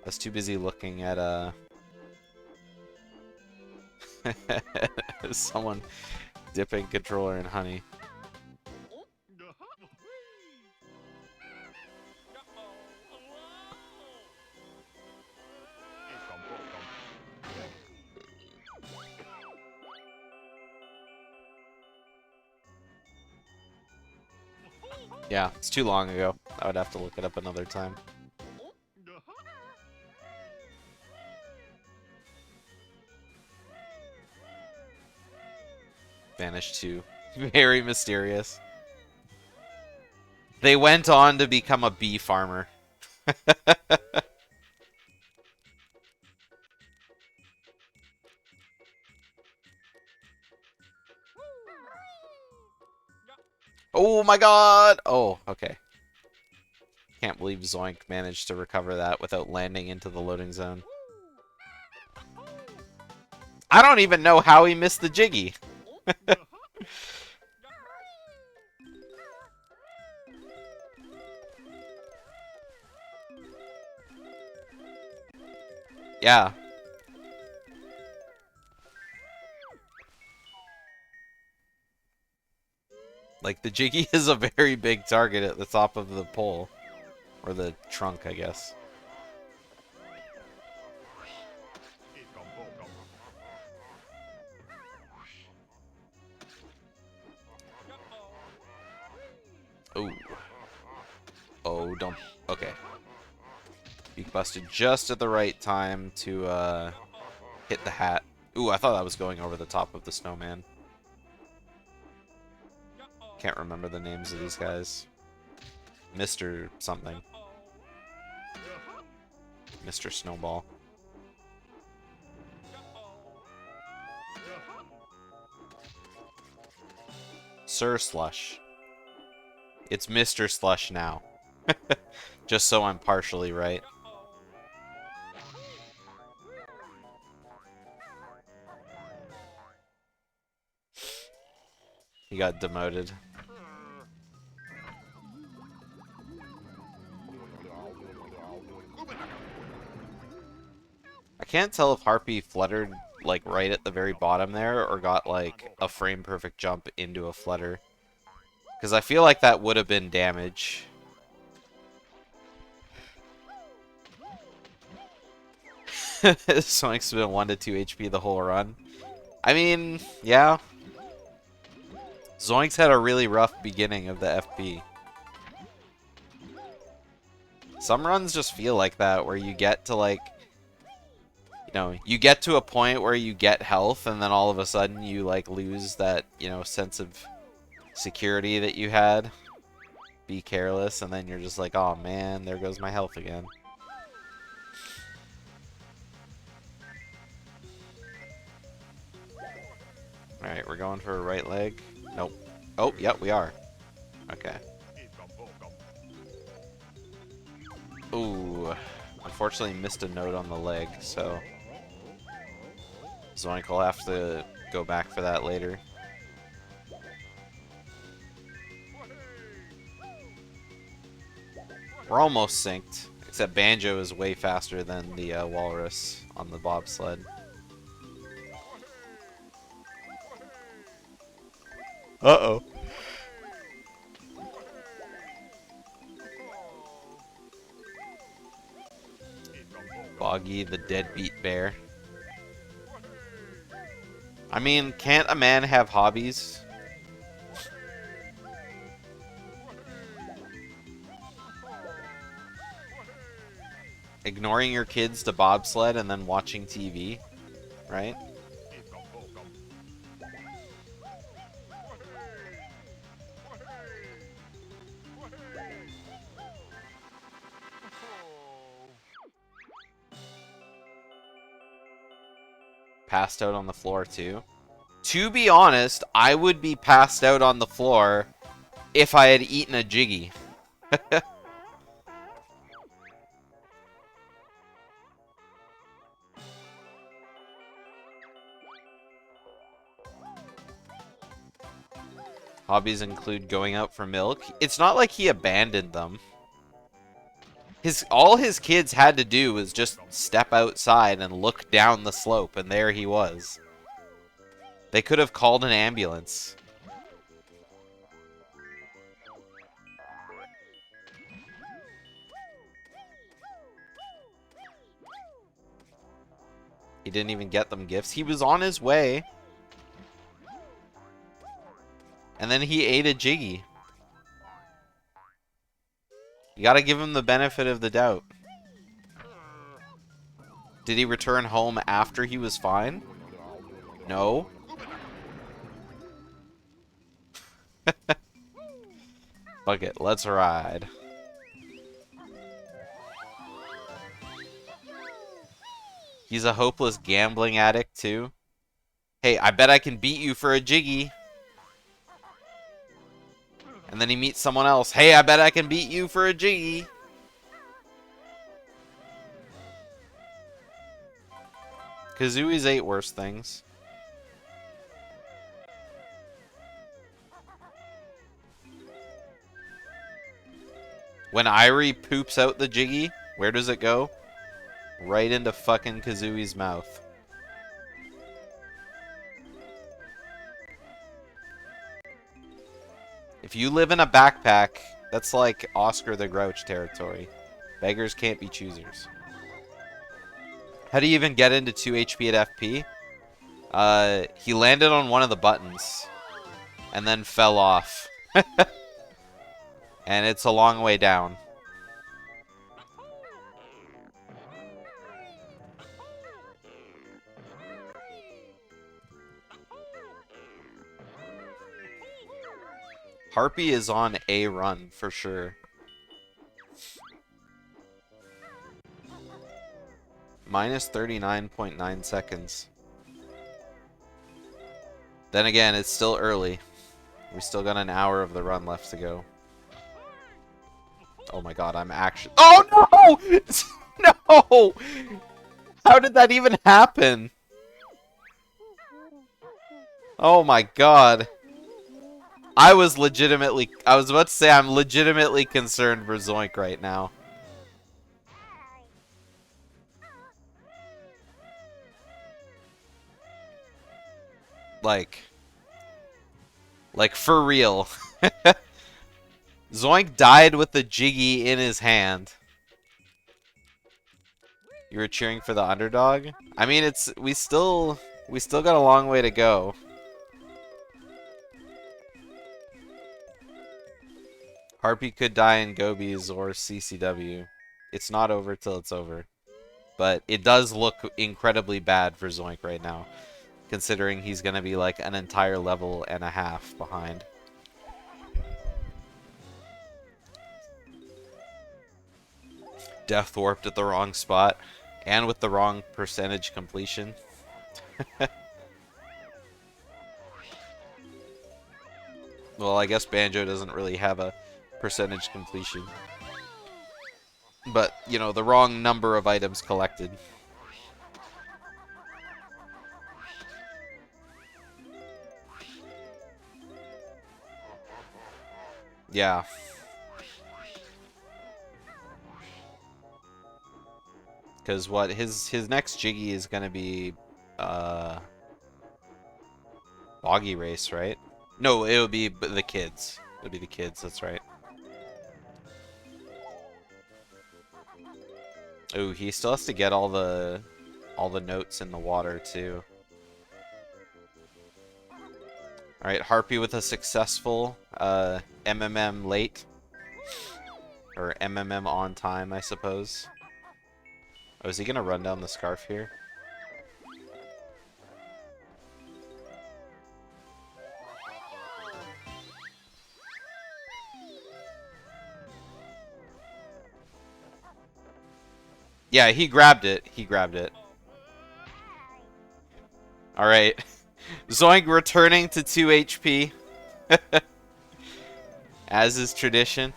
I was too busy looking at, someone dipping controller in honey. Yeah, it's too long ago. I would have to look it up another time. Vanished too. Very mysterious. They went on to become a bee farmer. Oh my god! Oh, okay. Can't believe Zoink managed to recover that without landing into the loading zone. I don't even know how he missed the jiggy. Yeah. Like, the jiggy is a very big target at the top of the pole. Or the trunk, I guess. Ooh. Oh, don't... Okay. Beak busted just at the right time to, hit the hat. Ooh, I thought that was going over the top of the snowman. Can't remember the names of these guys. Mr. something. Mr. Snowball. Sir Slush. It's Mr. Slush now. Just so I'm partially right. He got demoted. I can't tell if Harpy fluttered, like, right at the very bottom there, or got, like, a frame-perfect jump into a flutter. Because I feel like that would have been damage. Sonic's been 1 to 2 HP the whole run. I mean, yeah. Zoink's had a really rough beginning of the FP. Some runs just feel like that, where you get to, like, you know, you get to a point where you get health, and then all of a sudden you, like, lose that, you know, sense of security that you had. Be careless, and then you're just like, oh man, there goes my health again. Alright, we're going for a right leg. Nope. Oh, yep, we are. Okay. Ooh. Unfortunately missed a note on the leg, so Zoink will have to go back for that later. We're almost synced, except Banjo is way faster than the walrus on the bobsled. Uh-oh. Boggy the deadbeat bear. I mean, can't a man have hobbies? Ignoring your kids to bobsled and then watching TV, right? Passed out on the floor too. To be honest, I would be passed out on the floor if I had eaten a jiggy. Hobbies include going out for milk. It's not like he abandoned them. All his kids had to do was just step outside and look down the slope, and there he was. They could have called an ambulance. He didn't even get them gifts. He was on his way. And then he ate a Jiggy. You gotta give him the benefit of the doubt. Did he return home after he was fine? No. Fuck it, let's ride. He's a hopeless gambling addict, too. Hey, I bet I can beat you for a Jiggy. And then he meets someone else. Hey, I bet I can beat you for a Jiggy. Kazooie's ate worse things. When Irie poops out the Jiggy, where does it go? Right into fucking Kazooie's mouth. If you live in a backpack, that's like Oscar the Grouch territory. Beggars can't be choosers. How do you even get into 2 HP at FP? He landed on one of the buttons. And then fell off. And it's a long way down. Harpy is on a run, for sure. Minus 39.9 seconds. Then again, it's still early. We still got an hour of the run left to go. Oh my god, I'm actually... Oh no! No! How did that even happen? Oh my god. I was about to say I'm legitimately concerned for Zoink right now. Like for real. Zoink died with the Jiggy in his hand. You were cheering for the underdog? I mean, we still got a long way to go. Harpy could die in Gobies or CCW. It's not over till it's over. But it does look incredibly bad for Zoink right now, considering he's going to be like an entire level and a half behind. Death warped at the wrong spot, and with the wrong percentage completion. Well, I guess Banjo doesn't really have a percentage completion. But, you know, the wrong number of items collected. Yeah. Because what his next Jiggy is gonna be Boggy Race, right? No, it would be the kids. It would be the kids, that's right. Ooh, he still has to get all the notes in the water too. Alright, Harpy with a successful MMM late. Or MMM on time, I suppose. Oh, is he gonna run down the scarf here? Yeah, he grabbed it. He grabbed it. Alright. Zoink returning to 2 HP. As is tradition.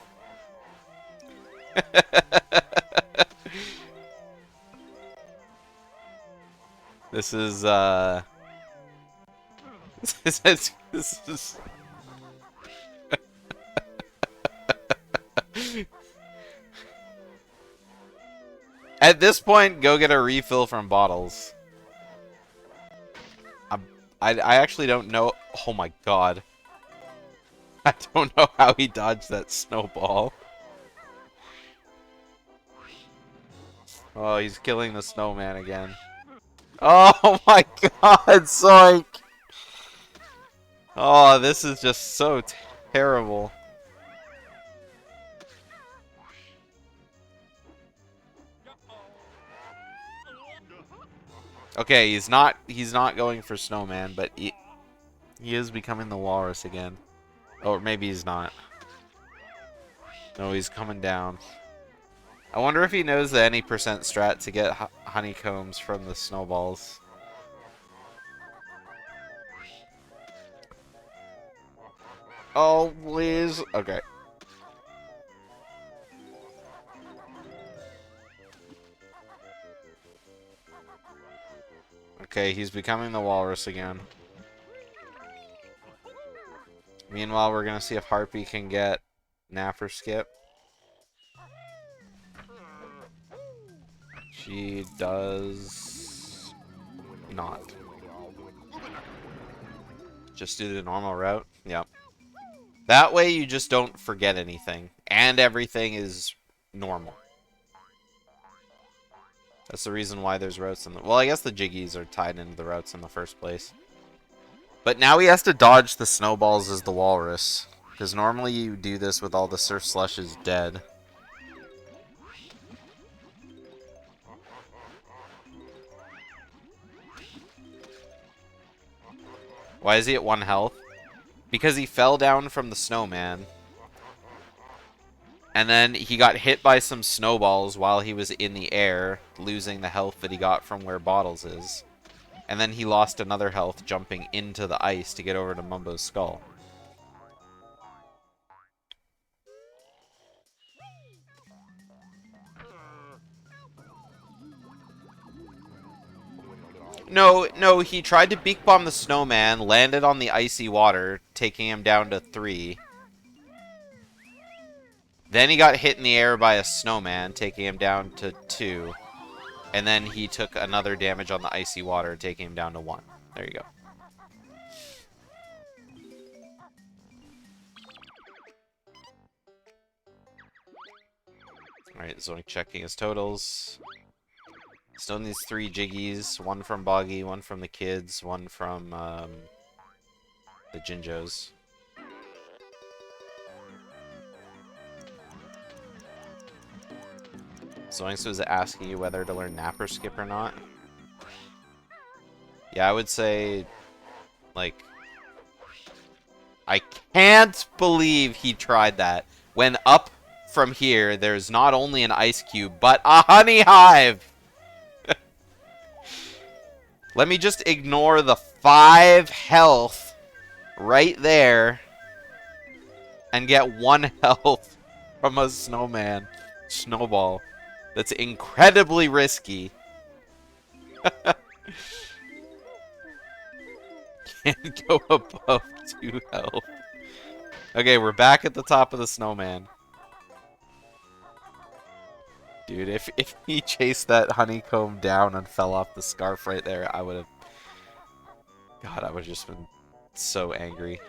This is, this is... At this point, go get a refill from bottles. I actually don't know. Oh my god. I don't know how he dodged that snowball. Oh, he's killing the snowman again. Oh my god, Zoink! Oh, this is just so terrible. Okay, he's not going for snowman, but he is becoming the walrus again. Or maybe he's not. No, he's coming down. I wonder if he knows the any percent strat to get honeycombs from the snowballs. Oh, please. Okay. Okay, he's becoming the walrus again. Meanwhile, we're gonna see if Harpy can get Napper Skip. She does not. Just do the normal route. Yep. That way you just don't forget anything. And everything is normal. That's the reason why there's routes in the... Well, I guess the Jiggies are tied into the routes in the first place. But now he has to dodge the snowballs as the walrus. Because normally you do this with all the Surf Slushes dead. Why is he at 1 health? Because he fell down from the snowman. And then he got hit by some snowballs while he was in the air, losing the health that he got from where Bottles is. And then he lost another health jumping into the ice to get over to Mumbo's skull. No, he tried to beak bomb the snowman, landed on the icy water, taking him down to 3. Then he got hit in the air by a snowman, taking him down to 2. And then he took another damage on the icy water, taking him down to 1. There you go. Alright, Zoink checking his totals. Still needs 3 Jiggies. 1 from Boggy, 1 from the kids, 1 from the Jinjos. Zoinks was asking you whether to learn Napper Skip or not. Yeah, I would say, like, I can't believe he tried that. When up from here, there's not only an ice cube, but a honey hive! Let me just ignore the 5 health right there and get 1 health from a snowball. That's incredibly risky. Can't go above 2 health. Okay, we're back at the top of the snowman. Dude, if he chased that honeycomb down and fell off the scarf right there, I would have... God, I would have just been so angry.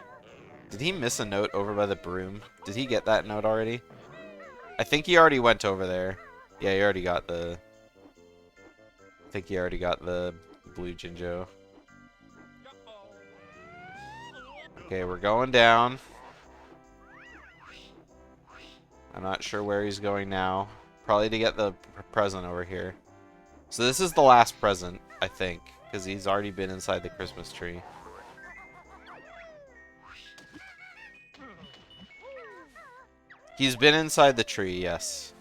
Did he miss a note over by the broom? Did he get that note already? I think he already went over there. Yeah, he already got the... I think he already got the blue Jinjo. Okay, we're going down. I'm not sure where he's going now. Probably to get the present over here. So this is the last present, I think, because he's already been inside the Christmas tree. He's been inside the tree, yes.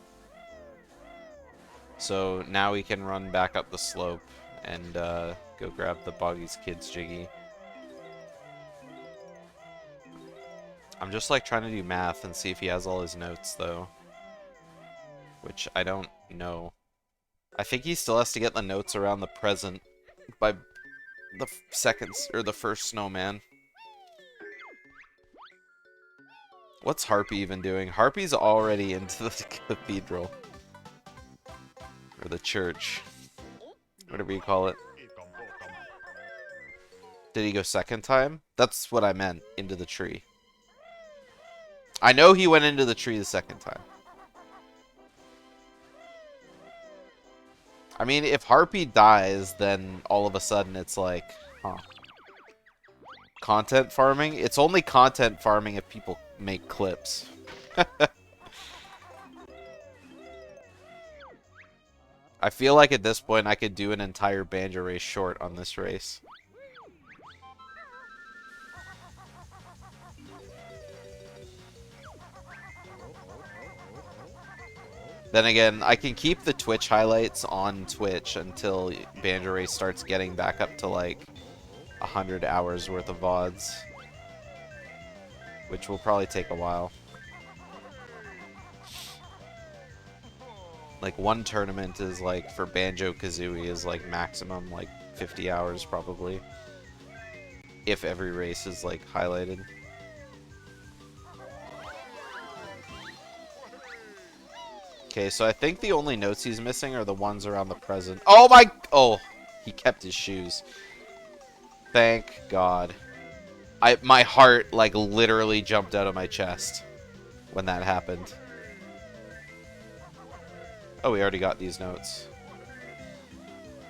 So now we can run back up the slope and go grab the Boggy's Kids Jiggy. I'm just like trying to do math and see if he has all his notes though. Which I don't know. I think he still has to get the notes around the present by the the first snowman. What's Harpy even doing? Harpy's already into the cathedral. Or the church. Whatever you call it. Did he go second time? That's what I meant. Into the tree. I know he went into the tree the second time. I mean, if Harpy dies, then all of a sudden it's like, huh. Content farming? It's only content farming if people make clips. I feel like at this point I could do an entire Banjo race short on this race. Then again, I can keep the Twitch highlights on Twitch until Banjo Race starts getting back up to like 100 hours worth of VODs. Which will probably take a while. Like one tournament is like, for Banjo-Kazooie is like maximum like 50 hours probably. If every race is like highlighted. Okay, so I think the only notes he's missing are the ones around the present. Oh my... Oh, he kept his shoes. Thank God. My heart, like, literally jumped out of my chest when that happened. Oh, we already got these notes.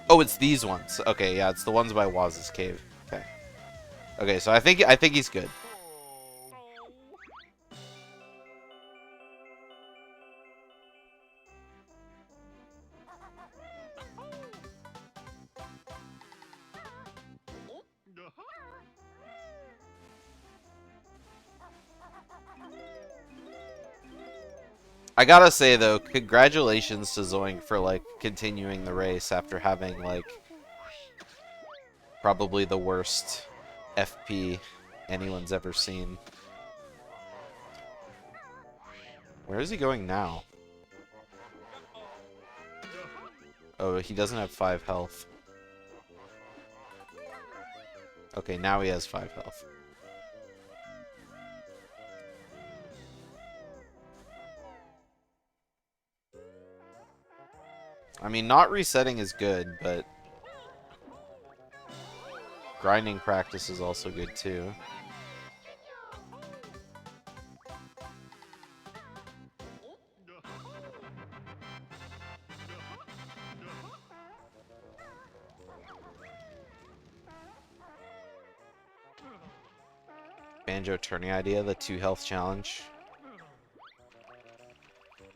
Oh, it's these ones. Okay, yeah, it's the ones by Waz's cave. Okay. Okay, so I think he's good. I gotta say though, congratulations to Zoink for like continuing the race after having like probably the worst FP anyone's ever seen. Where is he going now? Oh, he doesn't have 5 health. Okay, now he has 5 health. I mean, not resetting is good, but grinding practice is also good too. Banjo Tourney idea, the 2 health challenge.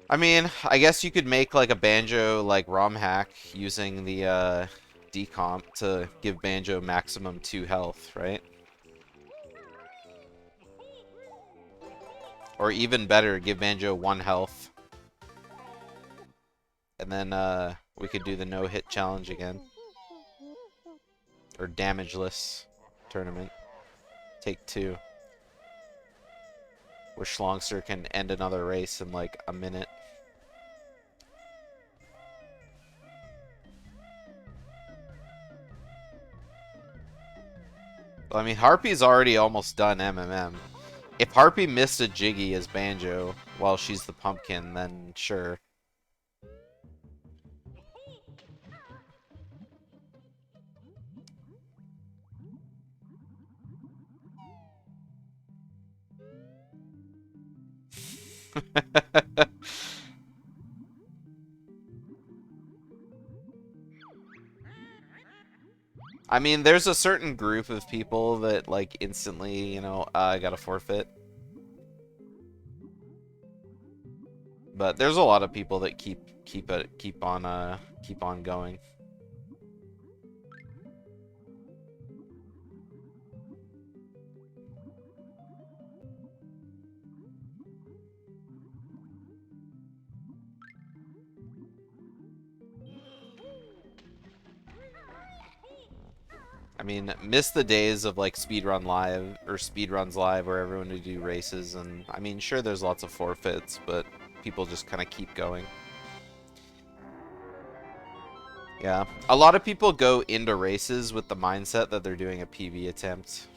I mean, I guess you could make like a Banjo like ROM hack using the decomp to give Banjo maximum 2 health, right? Or even better, give Banjo 1 health. And then we could do the no-hit challenge again. Or damageless tournament. Take 2. Where Schlongster can end another race in like a minute. Well, I mean, Harpy's already almost done MMM. If Harpy missed a Jiggy as Banjo while she's the pumpkin, then sure. I mean, there's a certain group of people that, like, instantly, you know, I gotta forfeit. But there's a lot of people that keep on going. I mean, miss the days of like speedrun live or speedruns live where everyone would do races, and I mean, sure, there's lots of forfeits, but people just kind of keep going. Yeah, a lot of people go into races with the mindset that they're doing a PB attempt.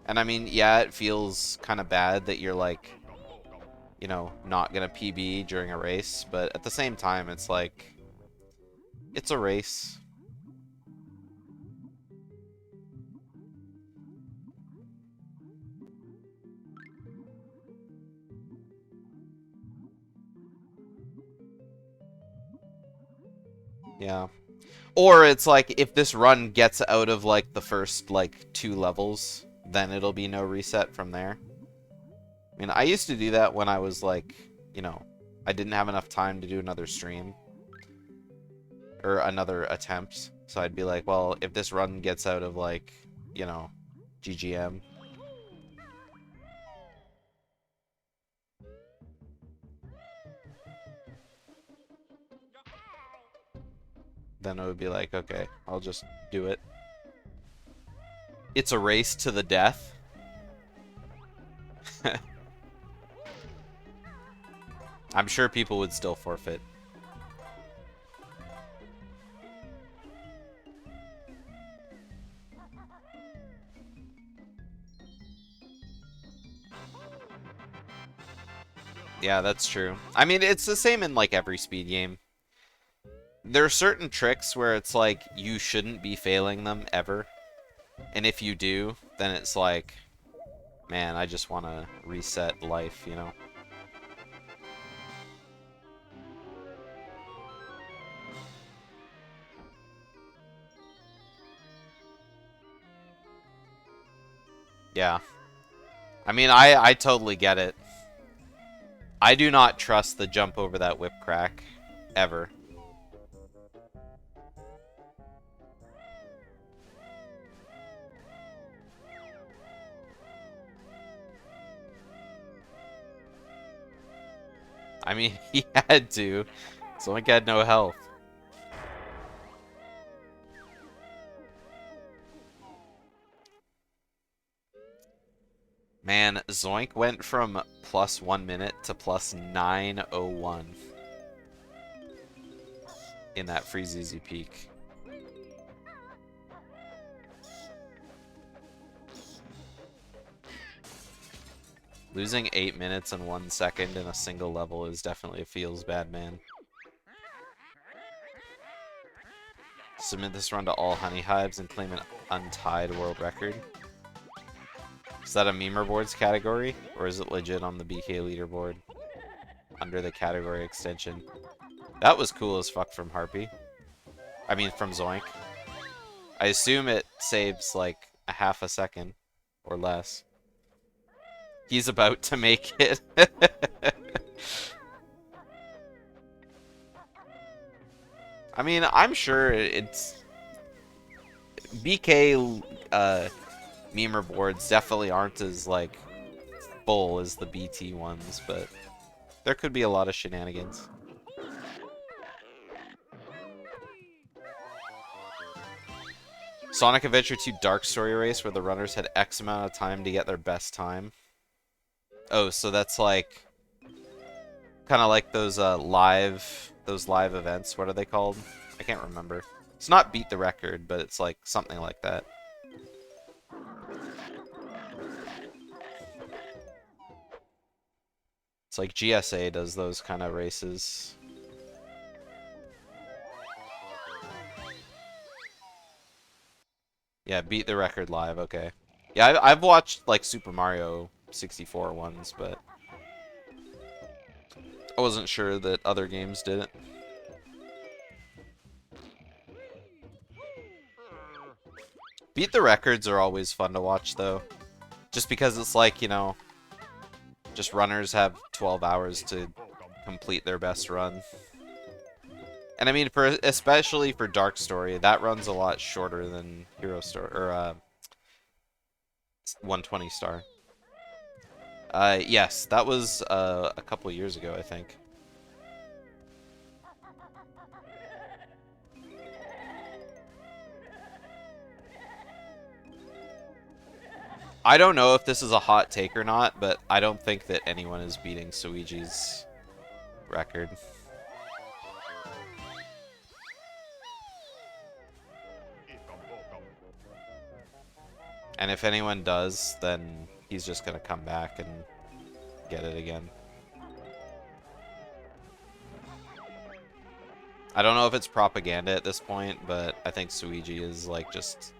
And I mean, yeah, it feels kind of bad that you're like, you know, not gonna PB during a race, but at the same time, it's like, it's a race. Yeah. Or it's like, if this run gets out of, like, the first, like, 2 levels, then it'll be no reset from there. I mean, I used to do that when I was, like, you know, I didn't have enough time to do another stream. Or another attempt. So I'd be like, well, if this run gets out of, like, you know, GGM. Then it would be like, okay, I'll just do it. It's a race to the death. I'm sure people would still forfeit. Yeah, that's true. I mean, it's the same in, like, every speed game. There are certain tricks where it's like, you shouldn't be failing them, ever. And if you do, then it's like, man, I just want to reset life, you know? Yeah. I mean, I totally get it. I do not trust the jump over that whip crack. Ever. I mean, he had to. Zoink had no health. Man, Zoink went from plus 1 minute to plus 901 in that Freeze Easy Peak. Losing 8 minutes and 1 second in a single level is definitely a feels bad, man. Submit this run to all honey hives and claim an untied world record. Is that a Memer Boards category, or is it legit on the BK leaderboard under the category extension? That was cool as fuck from Harpy. I mean, from Zoink. I assume it saves like a half a second or less. He's about to make it. I mean, I'm sure it's... BK Memer boards definitely aren't as, like, full as the BT ones, but there could be a lot of shenanigans. Sonic Adventure 2 Dark Story Race, where the runners had X amount of time to get their best time. Oh, so that's like... kind of like those live events. What are they called? I can't remember. It's not Beat the Record, but it's like something like that. It's like GSA does those kind of races. Yeah, Beat the Record live, okay. Yeah, I've watched like Super Mario 64 ones, but I wasn't sure that other games did it. Beat the Records are always fun to watch, though. Just because it's like, you know, just runners have 12 hours to complete their best run. And I mean, especially for Dark Story, that run's a lot shorter than Hero Story, or 120 Star. Yes, that was a couple years ago, I think. I don't know if this is a hot take or not, but I don't think that anyone is beating Suiji's record. And if anyone does, then he's just gonna come back and get it again. I don't know if it's propaganda at this point, but I think Suigi is like just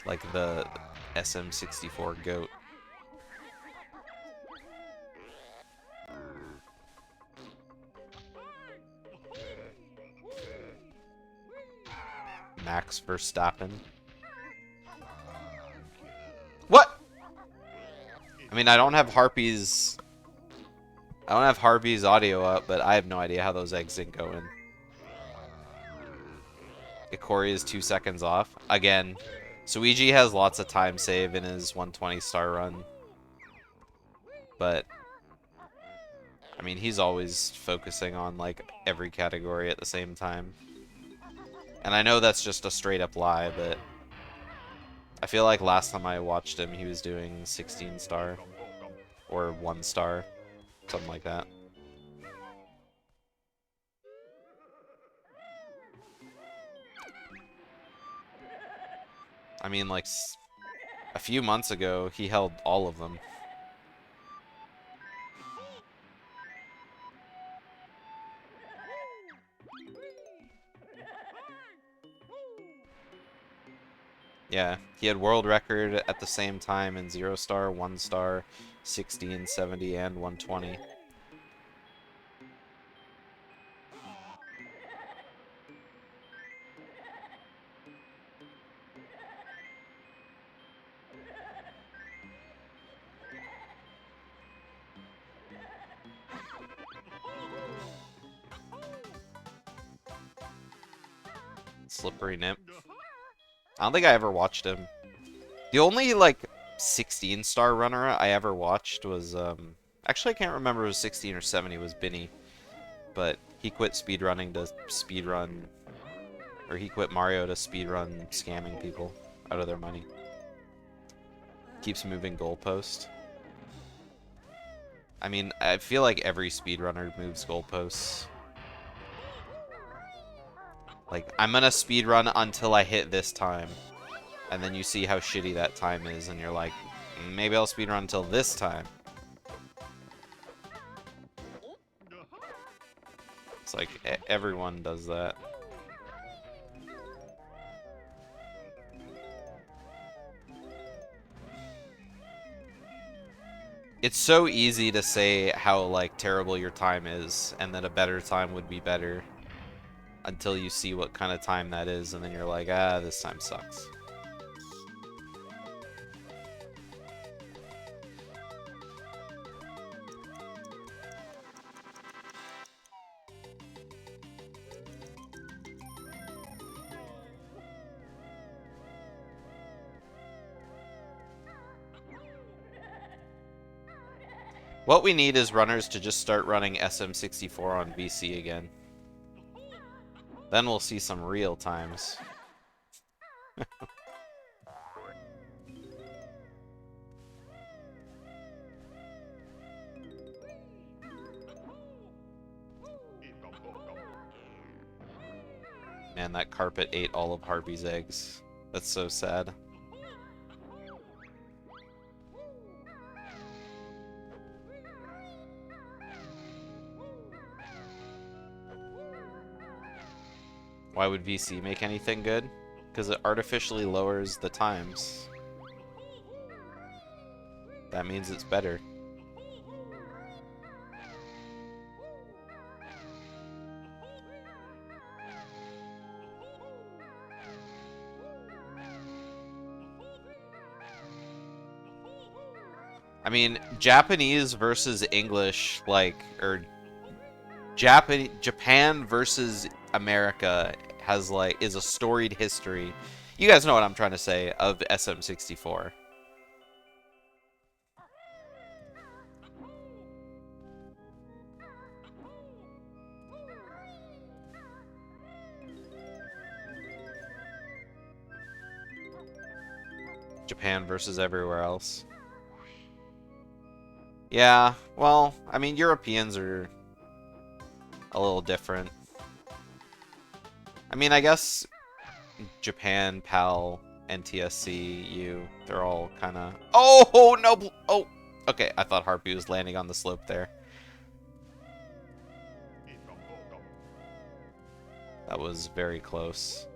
like the SM64 goat. Max Verstappen. What? I mean, I don't have Harpy's audio up, but I have no idea how those eggs didn't go in. Ikori is 2 seconds off. Again, Suigi has lots of time save in his 120 star run. But, I mean, he's always focusing on, like, every category at the same time. And I know that's just a straight up lie, but I feel like last time I watched him, he was doing 16 star. Or 1 star. Something like that. I mean, like, a few months ago, he held all of them. Yeah, he had world record at the same time in 0 star, 1 star, 16, 70, and 120. Slippery Nip. I don't think I ever watched him. The only, like, 16 star runner I ever watched was, actually I can't remember if it was 16 or 70, was Binny. But he quit speedrunning to speedrun, or he quit Mario to speedrun scamming people out of their money. Keeps moving goalpost. I mean, I feel like every speedrunner moves goalposts. Like, I'm gonna speedrun until I hit this time. And then you see how shitty that time is, and you're like, maybe I'll speedrun until this time. It's like, everyone does that. It's so easy to say how, like, terrible your time is, and that a better time would be better. Until you see what kind of time that is, and then you're like, ah, this time sucks. What we need is runners to just start running SM64 on VC again. Then we'll see some real times. Man, that carpet ate all of Harpy's eggs. That's so sad. Why would VC make anything good? Because it artificially lowers the times. That means it's better. I mean, Japanese versus English, like, or Japan versus America has, like, is a storied history. You guys know what I'm trying to say of SM64. Japan versus everywhere else. Yeah, well, I mean, Europeans are a little different. I mean, I guess Japan, PAL, NTSC, U, they're all kind of... Oh, no! Oh! Okay, I thought Harpy was landing on the slope there. That was very close.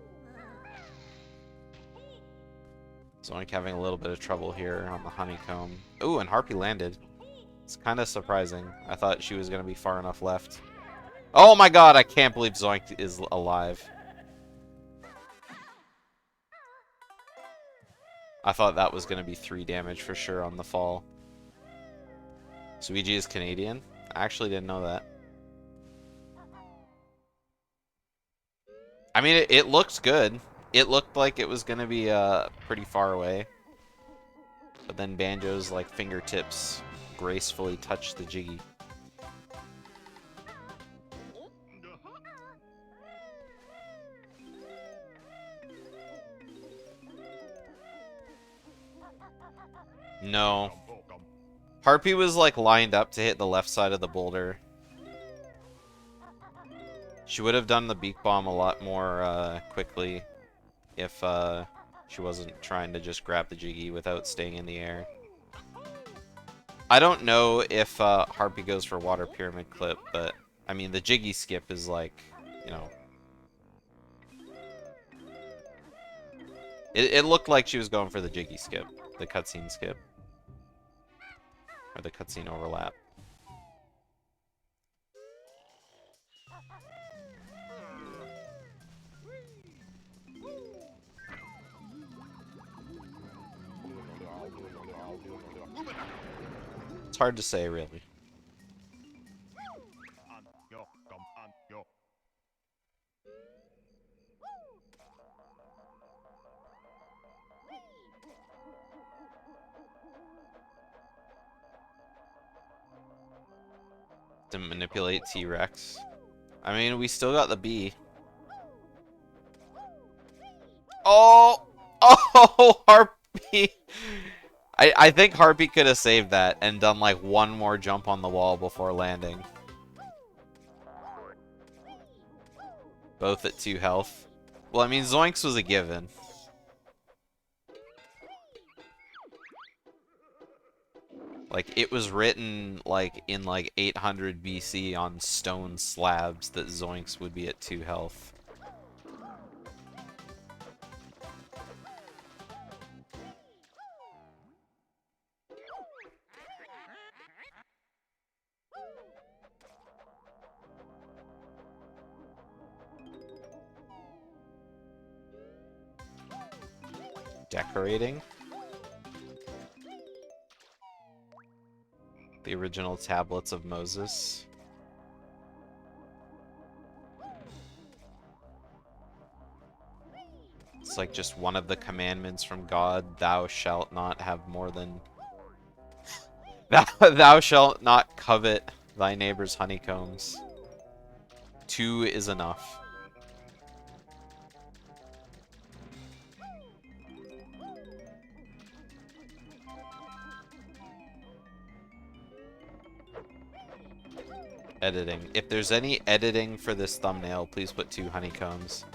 Zoink having a little bit of trouble here on the honeycomb. Ooh, and Harpy landed. It's kind of surprising. I thought she was going to be far enough left. Oh my god, I can't believe Zoink is alive. I thought that was going to be 3 damage for sure on the fall. Suigi is Canadian? I actually didn't know that. I mean, it looked good. It looked like it was going to be pretty far away. But then Banjo's like fingertips gracefully touched the Jiggy. No. Harpy was like lined up to hit the left side of the boulder. She would have done the beak bomb a lot more quickly if she wasn't trying to just grab the Jiggy without staying in the air. I don't know if Harpy goes for water pyramid clip, but I mean the Jiggy skip is like, you know, it looked like she was going for the Jiggy skip, the cutscene skip, or the cutscene overlap. It's hard to say, really. To manipulate T-Rex. I mean, we still got the B. Oh! Oh, Harpy! I think Harpy could have saved that and done like one more jump on the wall before landing. Both at 2 health. Well, I mean, Zoinks was a given. Like, it was written, like, in, like, 800 BC on stone slabs that Zoinks would be at 2 health. Decorating. The original tablets of Moses. It's like just one of the commandments from God. Thou shalt not have more than... Thou shalt not covet thy neighbor's honeycombs. 2 is enough. Editing. If there's any editing for this thumbnail, please put 2 honeycombs.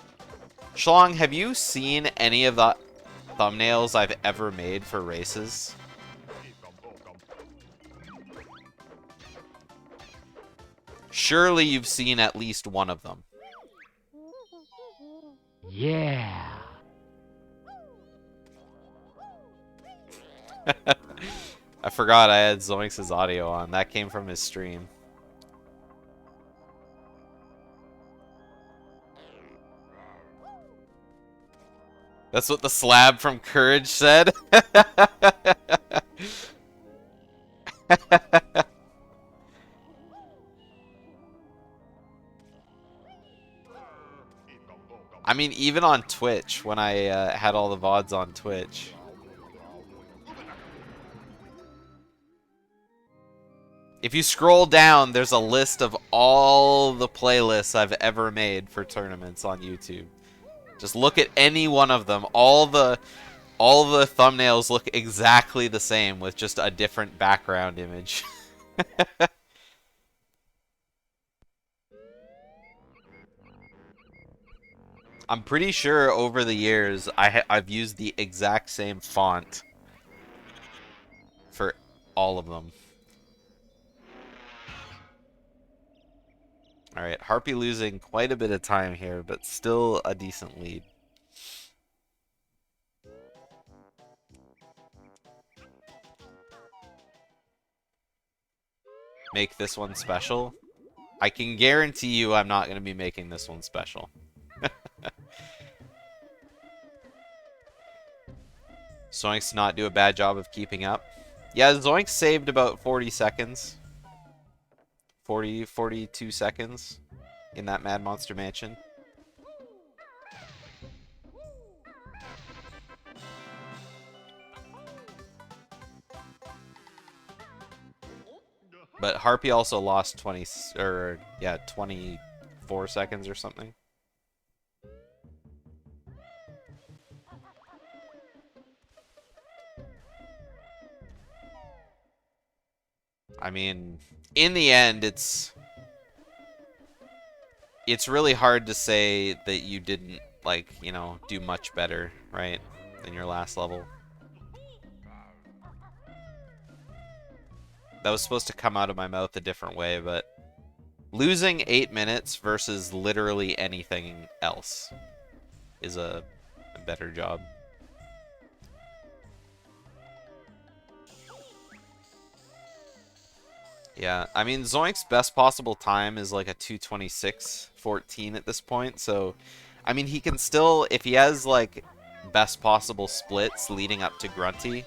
Schlong, have you seen any of the thumbnails I've ever made for races? Surely you've seen at least one of them. Yeah. I forgot I had Zoinks' audio on. That came from his stream. That's what the slab from Courage said. I mean, even on Twitch, when I had all the VODs on Twitch. If you scroll down, there's a list of all the playlists I've ever made for tournaments on YouTube. Just look at any one of them. All the thumbnails look exactly the same with just a different background image. I'm pretty sure over the years I've used the exact same font for all of them. Alright, Harpy losing quite a bit of time here, but still a decent lead. Make this one special. I can guarantee you I'm not going to be making this one special. Zoinks not do a bad job of keeping up. Yeah, Zoinks saved about 40 seconds. 42 seconds in that Mad Monster Mansion. But Harpy also lost 24 seconds or something. I mean, in the end, it's really hard to say that you didn't, like, you know, do much better, right, than your last level. That was supposed to come out of my mouth a different way, but losing 8 minutes versus literally anything else is a better job. Yeah, I mean, Zoink's best possible time is like a 2:26.14 at this point, so, I mean, he can still, if he has, like, best possible splits leading up to Grunty,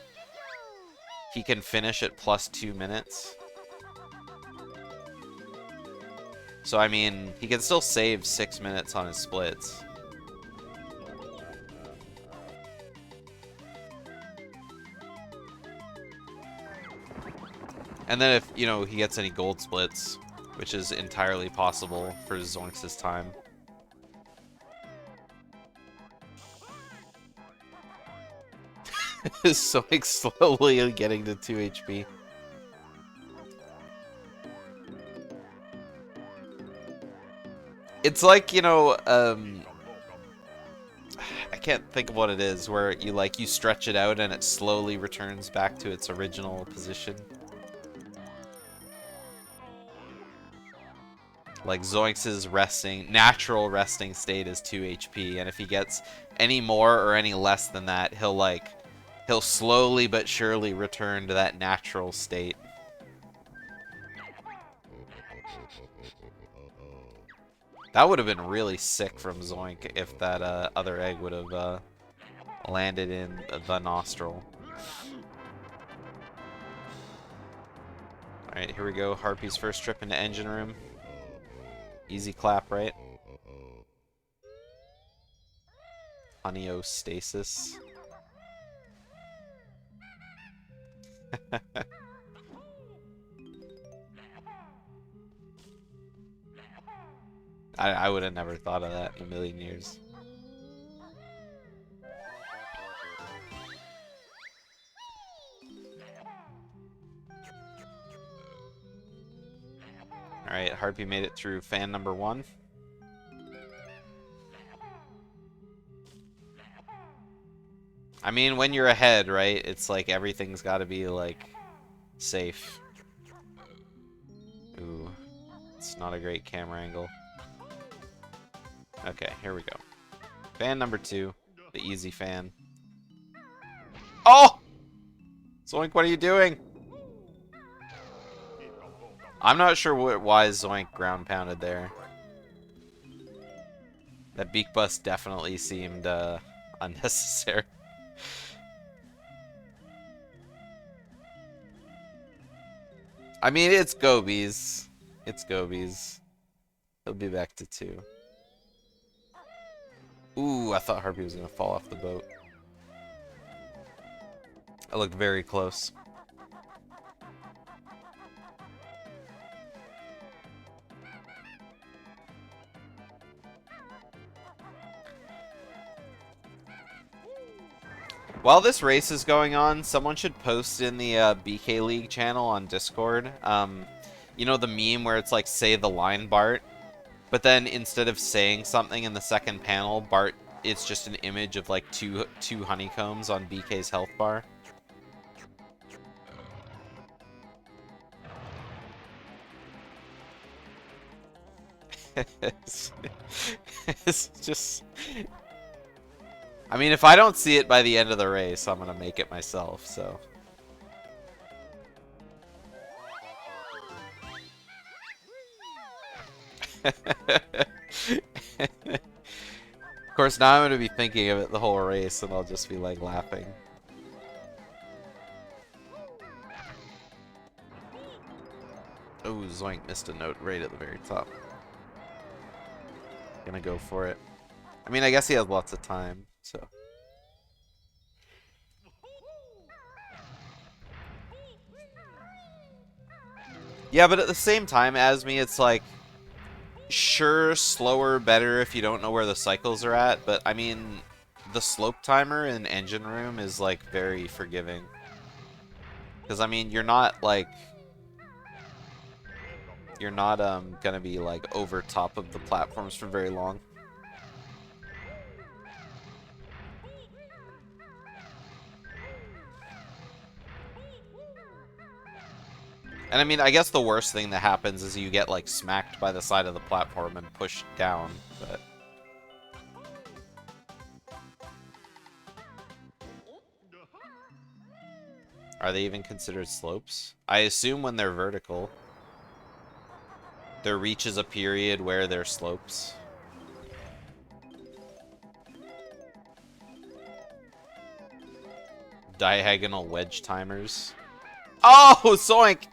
he can finish at plus 2 minutes. So, I mean, he can still save 6 minutes on his splits. And then if, you know, he gets any gold splits, which is entirely possible for Zoinks' time. Zoinks slowly getting to 2 HP. It's like, you know, I can't think of what it is, where you stretch it out and it slowly returns back to its original position. Like, Zoinks' natural resting state is 2 HP, and if he gets any more or any less than that, he'll slowly but surely return to that natural state. That would have been really sick from Zoink if that other egg would have landed in the nostril. Alright, here we go. Harpy's first trip into engine room. Easy clap, right? Honeostasis. I would have never thought of that in a million years. Alright, Harpy made it through fan number 1. I mean, when you're ahead, right, it's like everything's gotta be, like, safe. Ooh, it's not a great camera angle. Okay, here we go. Fan number 2, the easy fan. Oh! Zoink, what are you doing? I'm not sure why Zoink ground pounded there. That beak bust definitely seemed unnecessary. I mean, it's Gobies. It's Gobies. He'll be back to 2. Ooh, I thought Harpy was going to fall off the boat. I looked very close. While this race is going on, someone should post in the BK League channel on Discord. You know the meme where it's like, say the line, Bart? But then instead of saying something in the second panel, Bart, it's just an image of like two honeycombs on BK's health bar. It's just... I mean, if I don't see it by the end of the race, I'm gonna make it myself, so... Of course, now I'm gonna be thinking of it the whole race, and I'll just be, like, laughing. Oh, Zoink missed a note right at the very top. Gonna go for it. I mean, I guess he has lots of time, so... Yeah, but at the same time, Asmi, it's like... Sure, slower, better if you don't know where the cycles are at, but I mean... The slope timer in Engine Room is, like, very forgiving. Because, I mean, you're not, like... You're not, gonna be, like, over top of the platforms for very long. And I mean, I guess the worst thing that happens is you get, like, smacked by the side of the platform and pushed down, but... Are they even considered slopes? I assume when they're vertical. There reaches a period where they're slopes. Diagonal wedge timers. Oh, Zoink!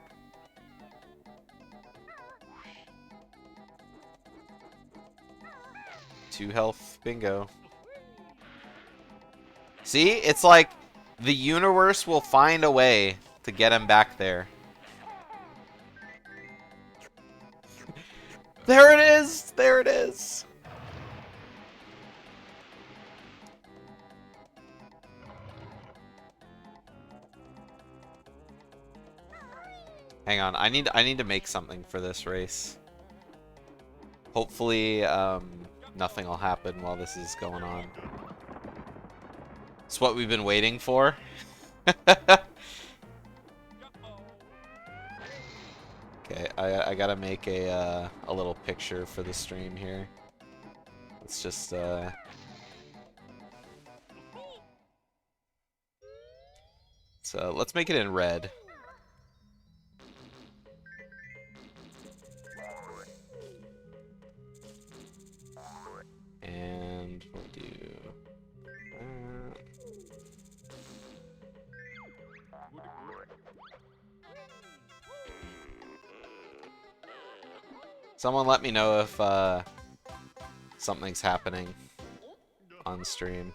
2 health, bingo. See? It's like the universe will find a way to get him back there. There it is! There it is! Hang on, I need to make something for this race. Hopefully, nothing will happen while this is going on. It's what we've been waiting for. Okay, I gotta make a little picture for the stream here. Let's just so let's make it in red. And we'll do that. Someone let me know if something's happening on stream.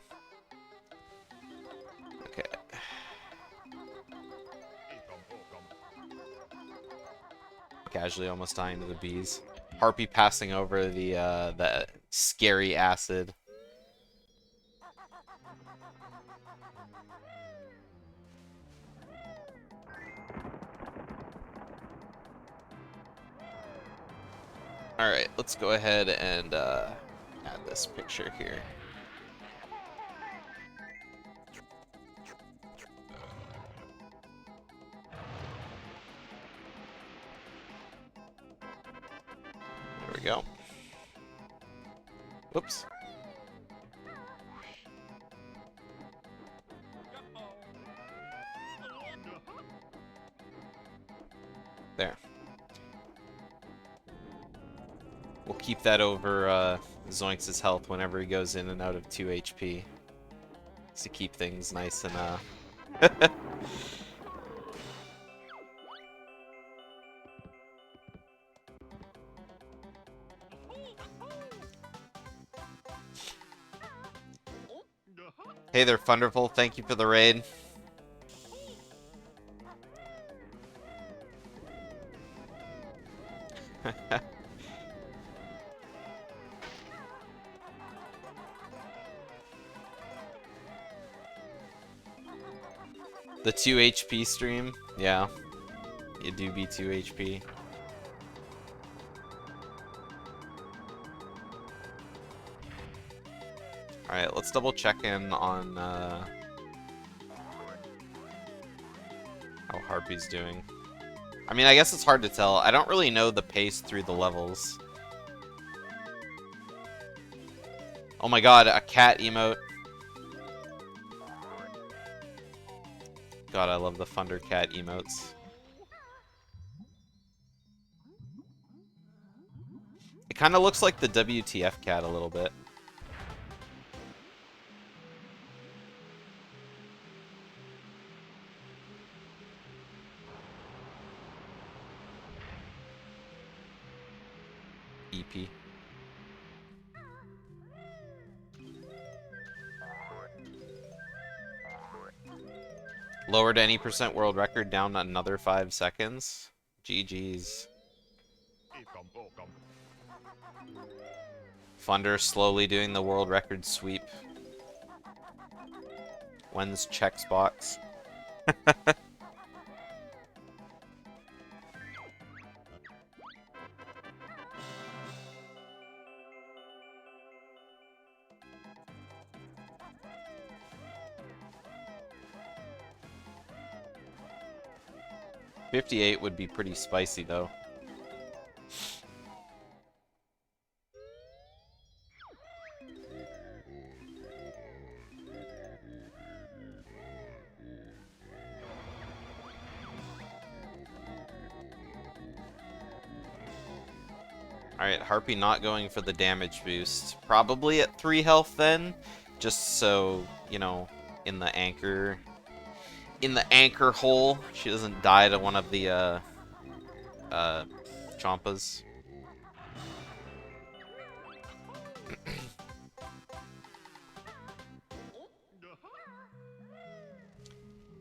Okay. Casually almost dying to the bees. Harpy passing over the scary acid. Alright, let's go ahead and add this picture here. There we go. Whoops. There. We'll keep that over Zoinks' health whenever he goes in and out of 2 HP. Just to keep things nice and Hey there, Thunderful. Thank you for the raid. The 2 HP stream? Yeah. You do be 2 HP. Alright, let's double check in on how Harpy's doing. I mean, I guess it's hard to tell. I don't really know the pace through the levels. Oh my god, a cat emote. God, I love the Thundercat emotes. It kind of looks like the WTF cat a little bit. EP. Lowered any percent world record down another 5 seconds. GG's. Thunder slowly doing the world record sweep. When's checks box? 58 would be pretty spicy, though. Alright, Harpy not going for the damage boost. Probably at 3 health then, just so, you know, in the anchor hole, she doesn't die to one of the, Chompas.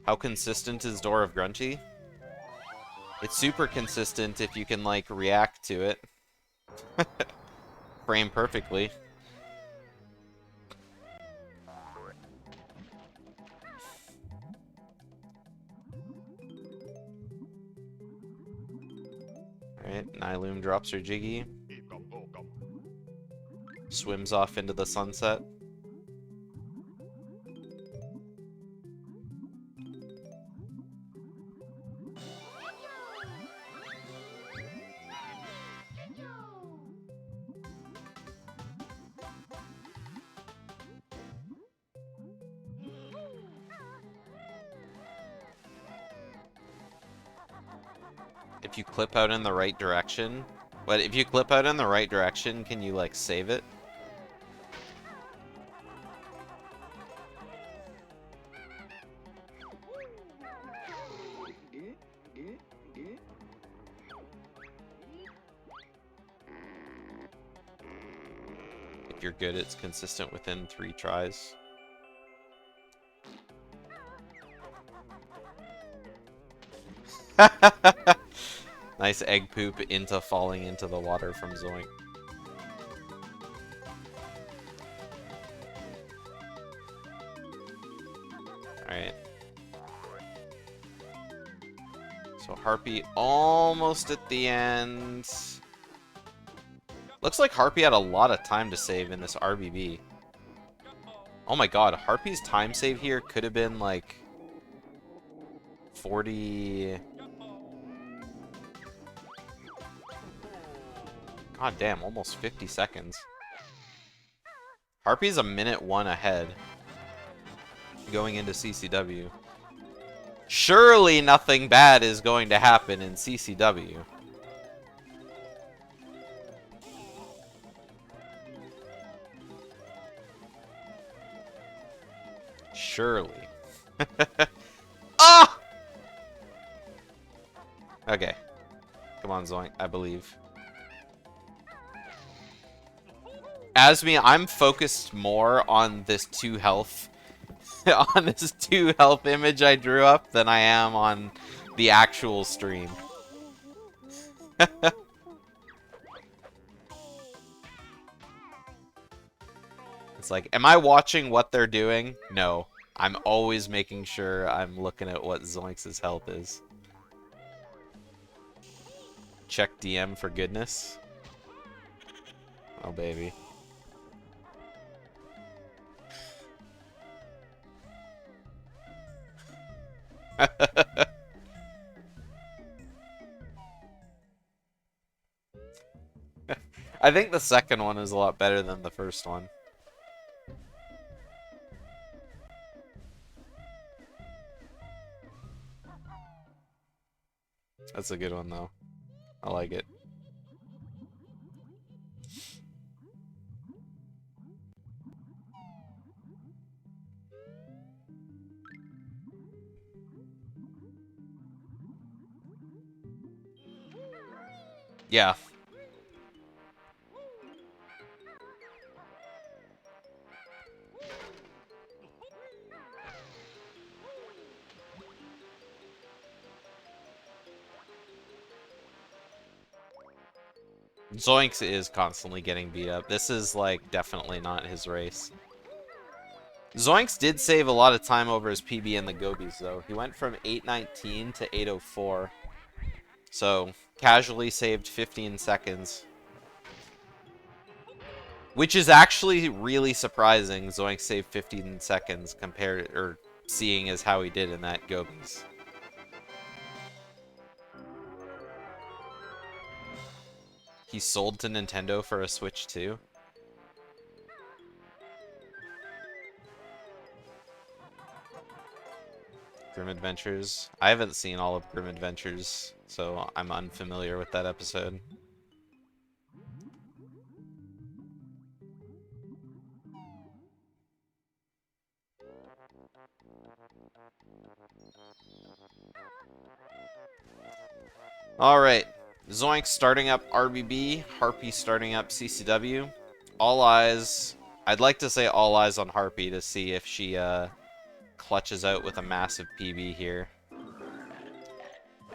How consistent is Door of Grunty? It's super consistent if you can, like, react to it. Frame perfectly. Alright, Nyloom drops her Jiggy. Swims off into the sunset. If you clip out in the right direction... But if you clip out in the right direction, can you, like, save it? If you're good, it's consistent within 3 tries. Nice egg poop into falling into the water from Zoink. Alright. So Harpy almost at the end. Looks like Harpy had a lot of time to save in this RBB. Oh my god, Harpy's time save here could have been like 40... God damn, almost 50 seconds. Harpy's a minute 1 ahead going into CCW. Surely nothing bad is going to happen in CCW. Surely. Ah! Okay. Come on, Zoink. I believe. Asmi, I'm focused more on this 2 health on this 2 health image I drew up than I am on the actual stream. It's like, am I watching what they're doing? No. I'm always making sure I'm looking at what Zoinks' health is. Check DM for goodness. Oh, baby. I think the second one is a lot better than the first one. That's a good one, though. I like it. Yeah. Zoinks is constantly getting beat up. This is, like, definitely not his race. Zoinks did save a lot of time over his PB in the Gobies, though. He went from 8:19 to 8:04. So, casually saved 15 seconds. Which is actually really surprising. Zoinks saved 15 seconds compared, or seeing as how he did in that Gobies. He sold to Nintendo for a Switch too. Grim Adventures. I haven't seen all of Grim Adventures, so I'm unfamiliar with that episode. Alright. Zoink starting up RBB, Harpy starting up CCW. All eyes. I'd like to say all eyes on Harpy to see if she clutches out with a massive PB here.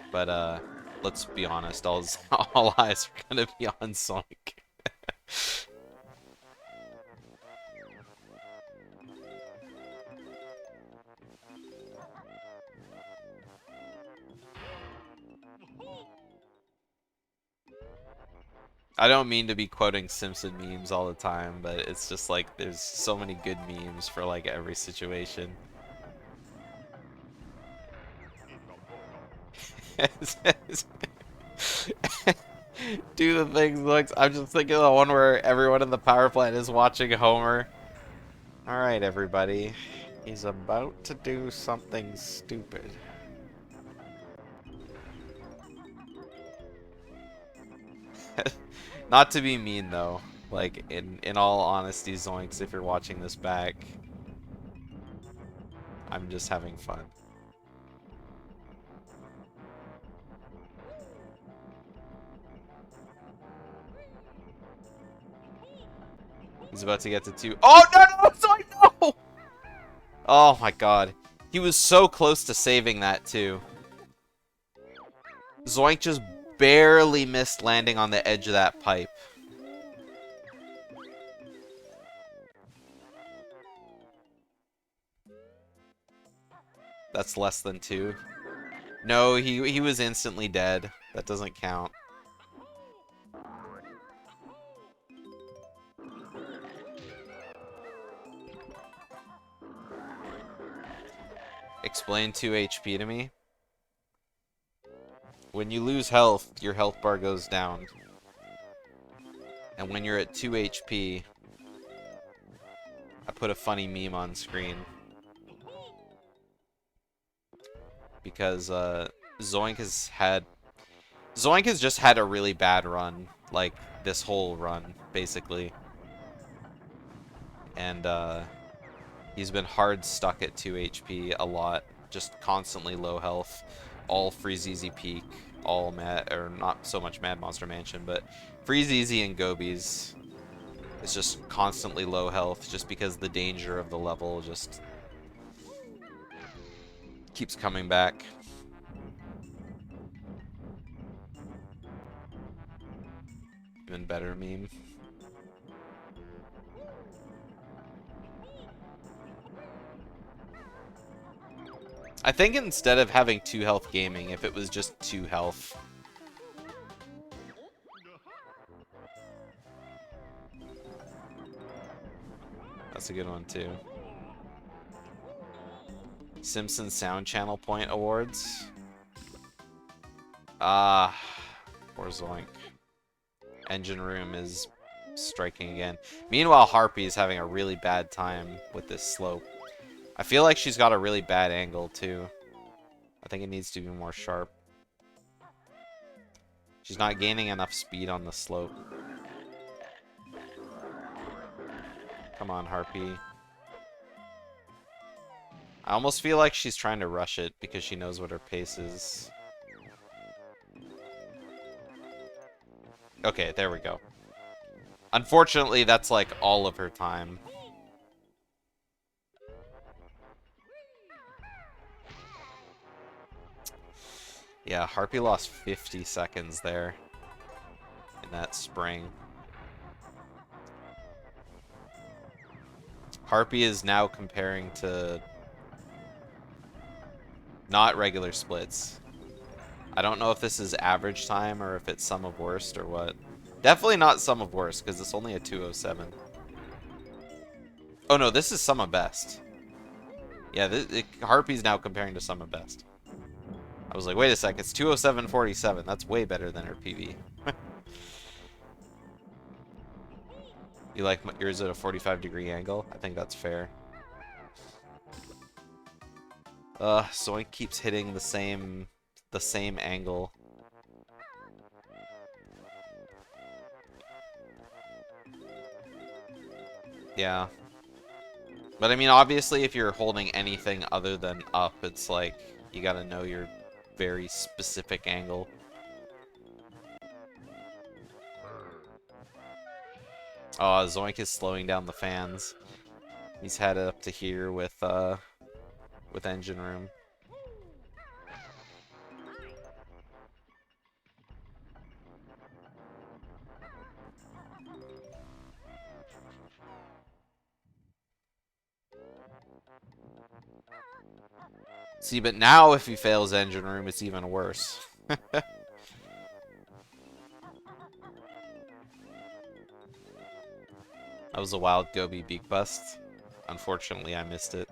But let's be honest, all eyes are gonna be on Zoink. I don't mean to be quoting Simpson memes all the time, but it's just like there's so many good memes for like every situation. Do the things like I'm just thinking of the one where everyone in the power plant is watching Homer. Alright, everybody. He's about to do something stupid. Not to be mean though, like in all honesty, Zoinks, if you're watching this back, I'm just having fun. He's about to get to 2. Oh no, Zoink, no! Oh my god. He was so close to saving that too. Zoink just barely missed landing on the edge of that pipe. That's less than 2. No, he was instantly dead. That doesn't count. Explain 2 HP to me. When you lose health, your health bar goes down. And when you're at 2 HP, I put a funny meme on screen. Because Zoink has just had a really bad run, like this whole run, basically. And he's been hard stuck at 2 HP a lot, just constantly low health. All Freeze Easy Peak, all or not so much Mad Monster Mansion, but Freeze Easy and Gobies is just constantly low health, just because the danger of the level just keeps coming back. Even better meme. I think instead of having 2 health gaming, if it was just 2 health. That's a good one too. Simpsons Sound Channel Point Awards. Ah, poor Zoink. Engine Room is striking again. Meanwhile, Harpy is having a really bad time with this slope. I feel like she's got a really bad angle, too. I think it needs to be more sharp. She's not gaining enough speed on the slope. Come on, Harpy. I almost feel like she's trying to rush it because she knows what her pace is. Okay, there we go. Unfortunately, that's like all of her time. Yeah, Harpy lost 50 seconds there in that spring. Harpy is now comparing to not regular splits. I don't know if this is average time or if it's sum of worst or what. Definitely not sum of worst because it's only a 207. Oh no, this is sum of best. Yeah, Harpy's now comparing to sum of best. I was like, wait a sec, it's 207.47. That's way better than her PB. You like yours at a 45-degree angle? I think that's fair. Zoink keeps hitting the same angle. Yeah. But I mean, obviously, if you're holding anything other than up, it's like, you gotta know your very specific angle. Oh, Zoink is slowing down the fans. He's had it up to here with engine room. See, but now if he fails engine room, it's even worse. That was a wild Gobi beak bust. Unfortunately, I missed it.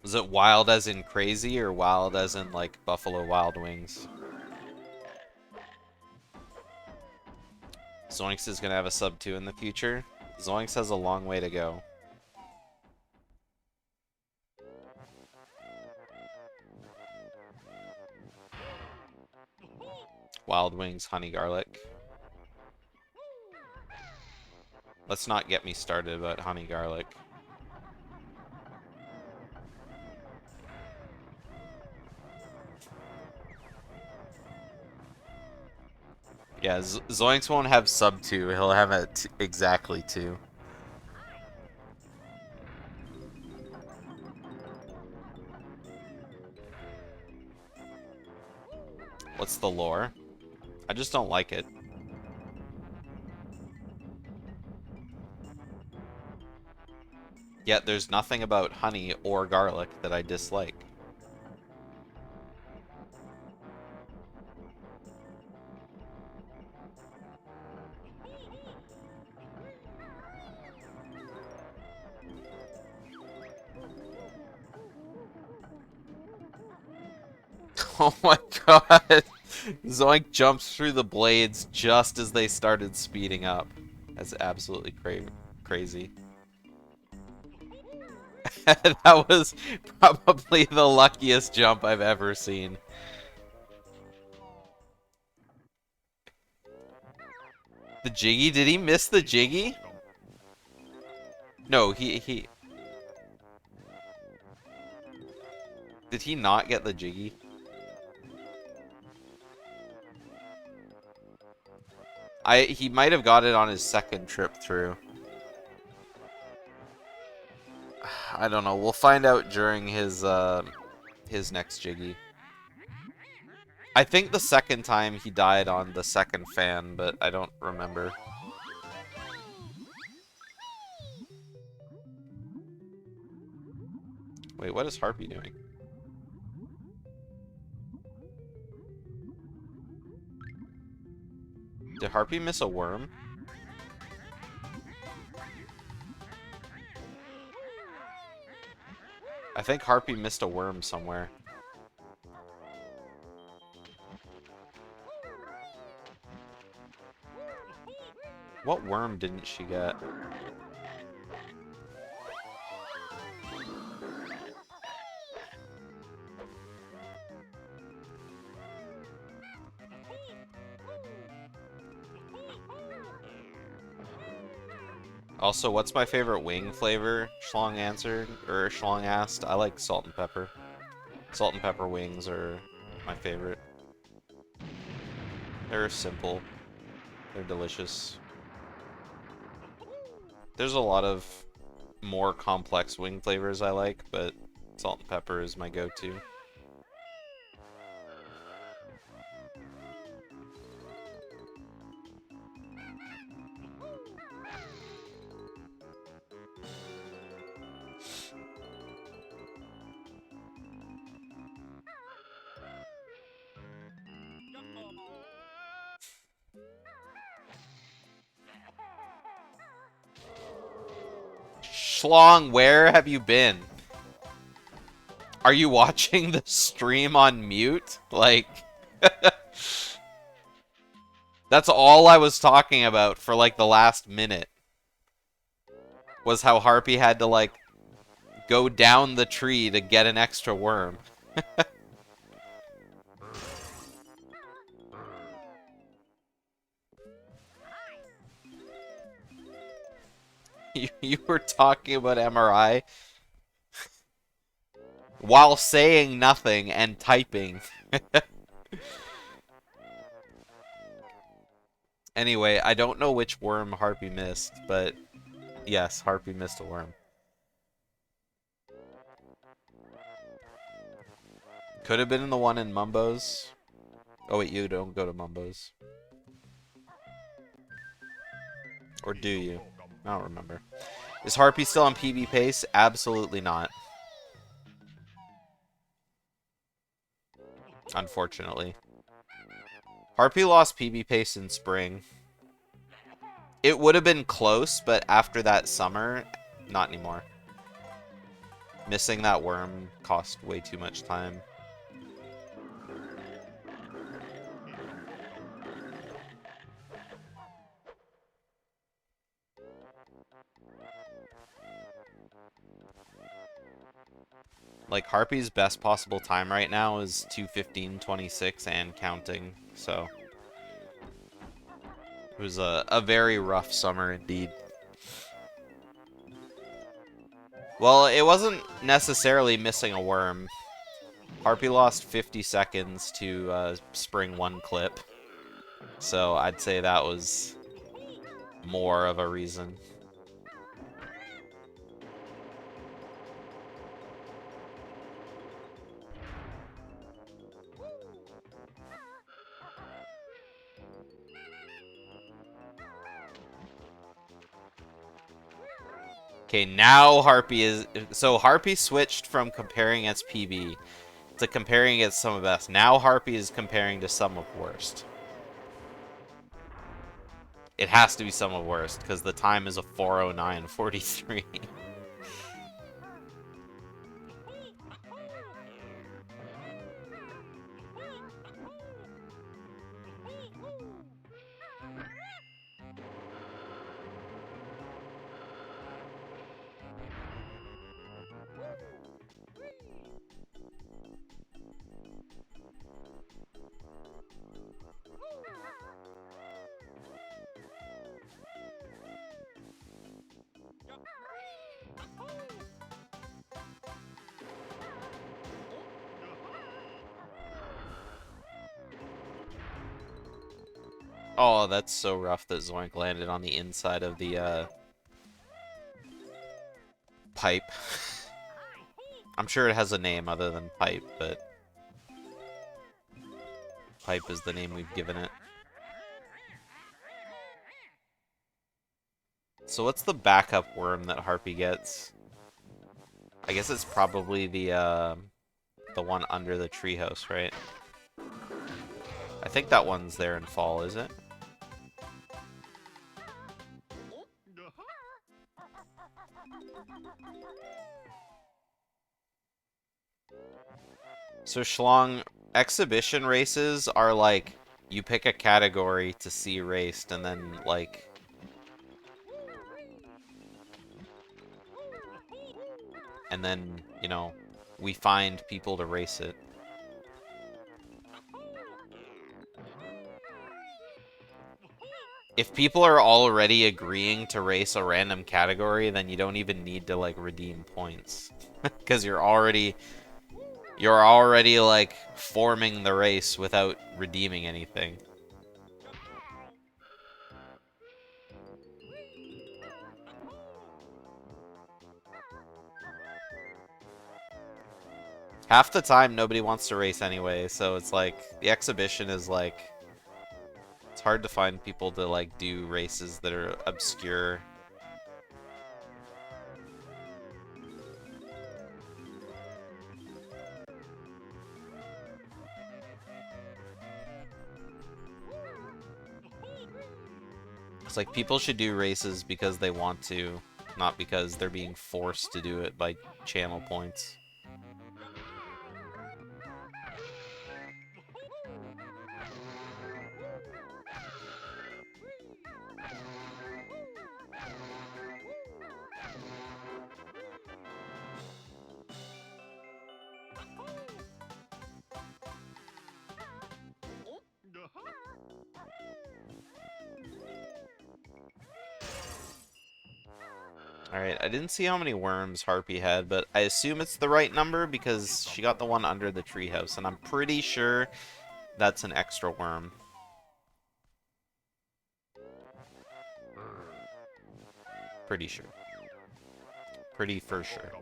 Was it wild as in crazy or wild as in like Buffalo Wild Wings? Zoinks is gonna have a sub 2 in the future. Zoinks has a long way to go. Wild Wings, honey garlic. Let's not get me started about honey garlic. Yeah, Zoinks won't have sub 2, he'll have it exactly 2. What's the lore? I just don't like it. Yet there's nothing about honey or garlic that I dislike. Oh my god! Zoink jumps through the blades just as they started speeding up. That's absolutely crazy. That was probably the luckiest jump I've ever seen. The Jiggy? Did he miss the Jiggy? No, he... Did he not get the Jiggy? He might have got it on his second trip through. I don't know. We'll find out during his next Jiggy. I think the second time he died on the second fan, but I don't remember. Wait, what is Harpy doing? Did Harpy miss a worm? I think Harpy missed a worm somewhere. What worm didn't she get? Also, what's my favorite wing flavor? Schlong answered, or Schlong asked. I like salt and pepper. Salt and pepper wings are my favorite. They're simple. They're delicious. There's a lot of more complex wing flavors I like, but salt and pepper is my go-to. Schlong, where have you been? Are you watching the stream on mute? Like, that's all I was talking about for like the last minute. Was how Harpy had to like go down the tree to get an extra worm. You were talking about MRI while saying nothing and typing. Anyway, I don't know which worm Harpy missed, but yes, Harpy missed a worm. Could have been in the one in Mumbo's. Oh wait, you don't go to Mumbo's. Or do you? I don't remember. Is Harpy still on PB pace? Absolutely not. Unfortunately. Harpy lost PB pace in spring. It would have been close, but after that summer, not anymore. Missing that worm cost way too much time. Like, Harpy's best possible time right now is 2:15:26 and counting, so... It was a very rough summer indeed. Well, it wasn't necessarily missing a worm. Harpy lost 50 seconds to spring 1 clip. So I'd say that was more of a reason. Okay, now Harpy is... So Harpy switched from comparing against PB to comparing against sum of best. Now Harpy is comparing to sum of worst. It has to be sum of worst, because the time is a 4:09:43. Oh, that's so rough that Zoink landed on the inside of the pipe. I'm sure it has a name other than pipe, but pipe is the name we've given it. So what's the backup worm that Harpy gets? I guess it's probably the one under the treehouse, right? I think that one's there in fall, is it? So Schlong, exhibition races are like, you pick a category to see raced, and then like and then, you know, we find people to race it. If people are already agreeing to race a random category, then you don't even need to, like, redeem points. Because you're already like forming the race without redeeming anything. Half the time nobody wants to race anyway, so it's like the exhibition is like it's hard to find people to like do races that are obscure. It's like people should do races because they want to, not because they're being forced to do it by channel points. Alright, I didn't see how many worms Harpy had, but I assume it's the right number because she got the one under the treehouse, and I'm pretty sure that's an extra worm. Pretty sure. Pretty for sure.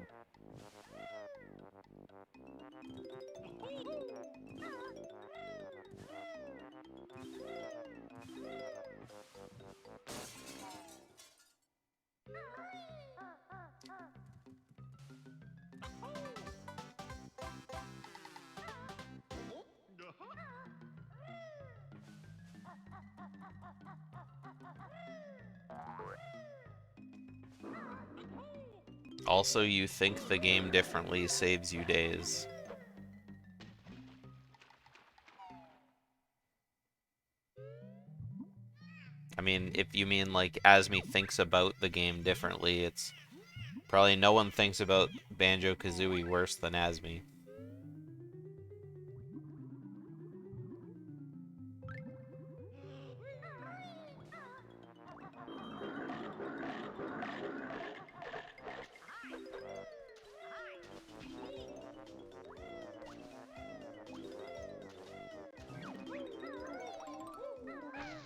Also, you think the game differently saves you days. I mean, if you mean like Asmi thinks about the game differently, it's probably no one thinks about Banjo-Kazooie worse than Asmi.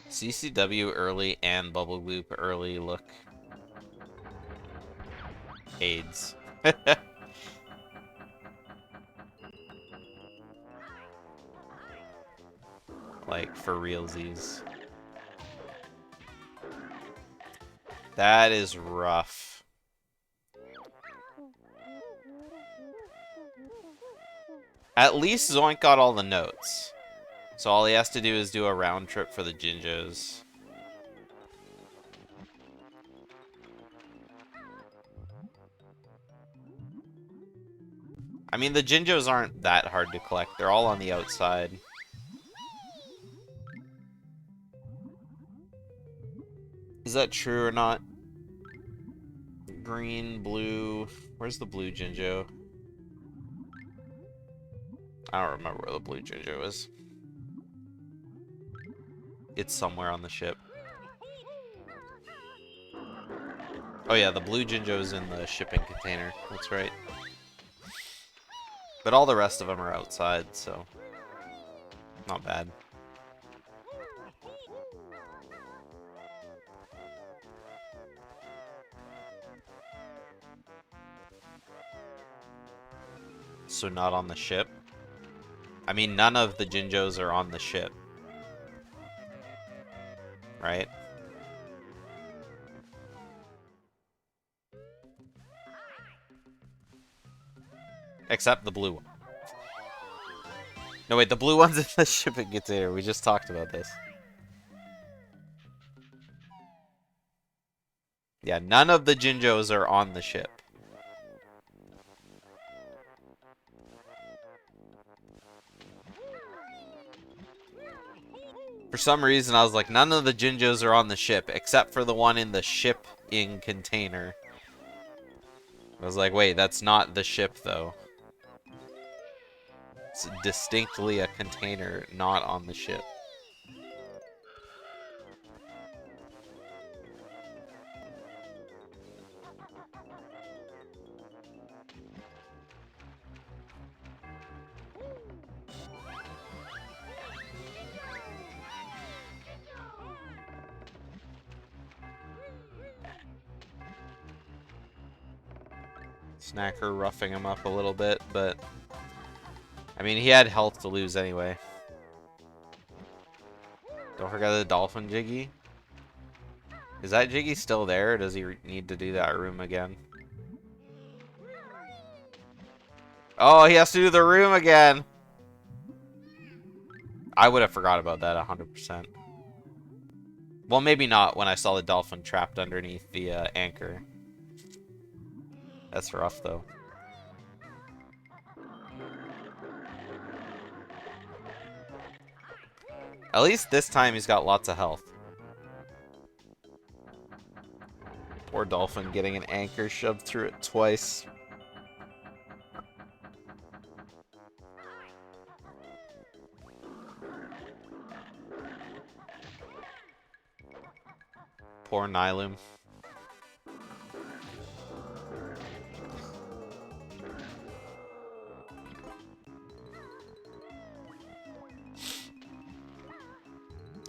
CCW early and Bubble Loop early look AIDS. Like, for realsies. That is rough. At least Zoink got all the notes. So all he has to do is do a round trip for the Jinjos. I mean, the Jinjos aren't that hard to collect. They're all on the outside. Is that true or not? Green, blue... Where's the blue Jinjo? I don't remember where the blue Jinjo is. It's somewhere on the ship. Oh yeah, the blue Jinjo's in the shipping container. That's right. But all the rest of them are outside, so... not bad. So not on the ship? I mean, none of the Jinjos are on the ship. Right? Except the blue one. No, wait, the blue one's in the shipping container. We just talked about this. Yeah, none of the Jinjos are on the ship. For some reason, I was like, none of the Jinjos are on the ship, except for the one in the shipping container. I was like, wait, that's not the ship, though. It's distinctly a container not on the ship. Snacker roughing him up a little bit, but I mean, he had health to lose anyway. Don't forget the dolphin Jiggy. Is that Jiggy still there, or does he need to do that room again? Oh, he has to do the room again! I would have forgot about that 100%. Well, maybe not when I saw the dolphin trapped underneath the anchor. That's rough, though. At least this time he's got lots of health. Poor dolphin getting an anchor shoved through it twice. Poor Nylum.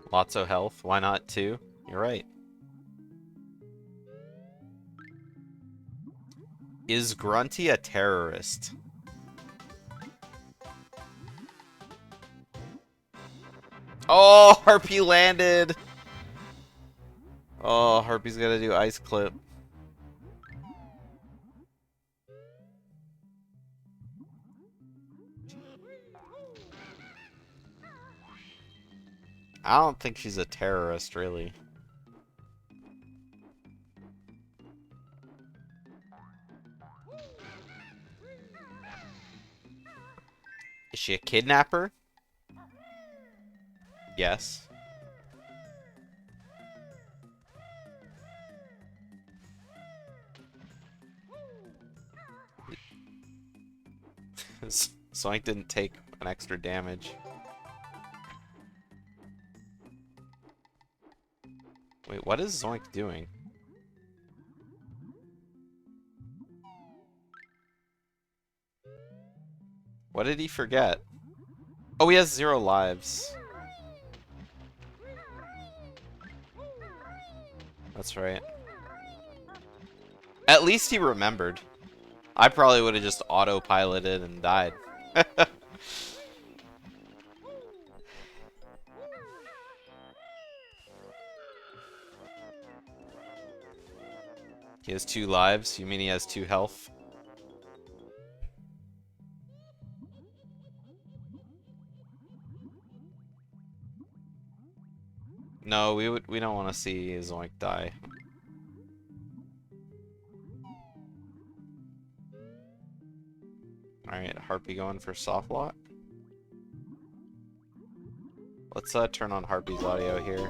Lots of health. Why not two? You're right. Is Grunty a terrorist? Oh, Harpy landed! Oh, Harpy's gonna do ice clip. I don't think she's a terrorist, really. Is she a kidnapper? Yes. Zoink didn't take an extra damage. Wait, what is Zoink doing? What did he forget? Oh, he has 0 lives. That's right. At least he remembered. I probably would have just autopiloted and died. He has 2 lives. You mean he has 2 health? No, we don't want to see Zoink die. Alright, Harpy going for soft lock. Let's turn on Harpy's audio here.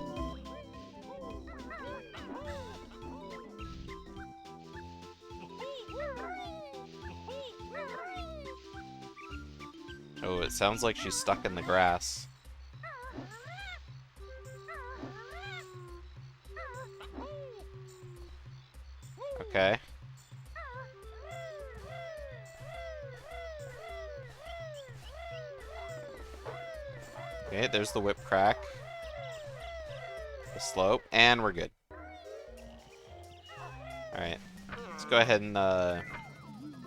Oh, it sounds like she's stuck in the grass. Okay. Okay, there's the whip crack. The slope, and we're good. Alright. Let's go ahead and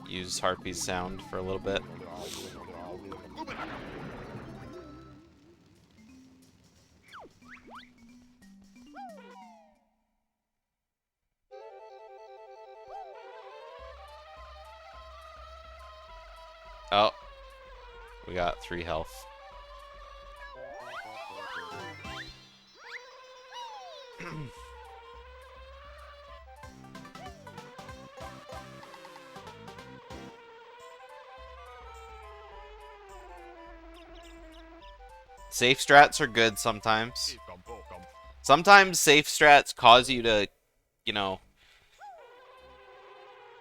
use Harpy's sound for a little bit. Oh. We got 3 health. Safe strats are good sometimes. Sometimes safe strats cause you to, you know,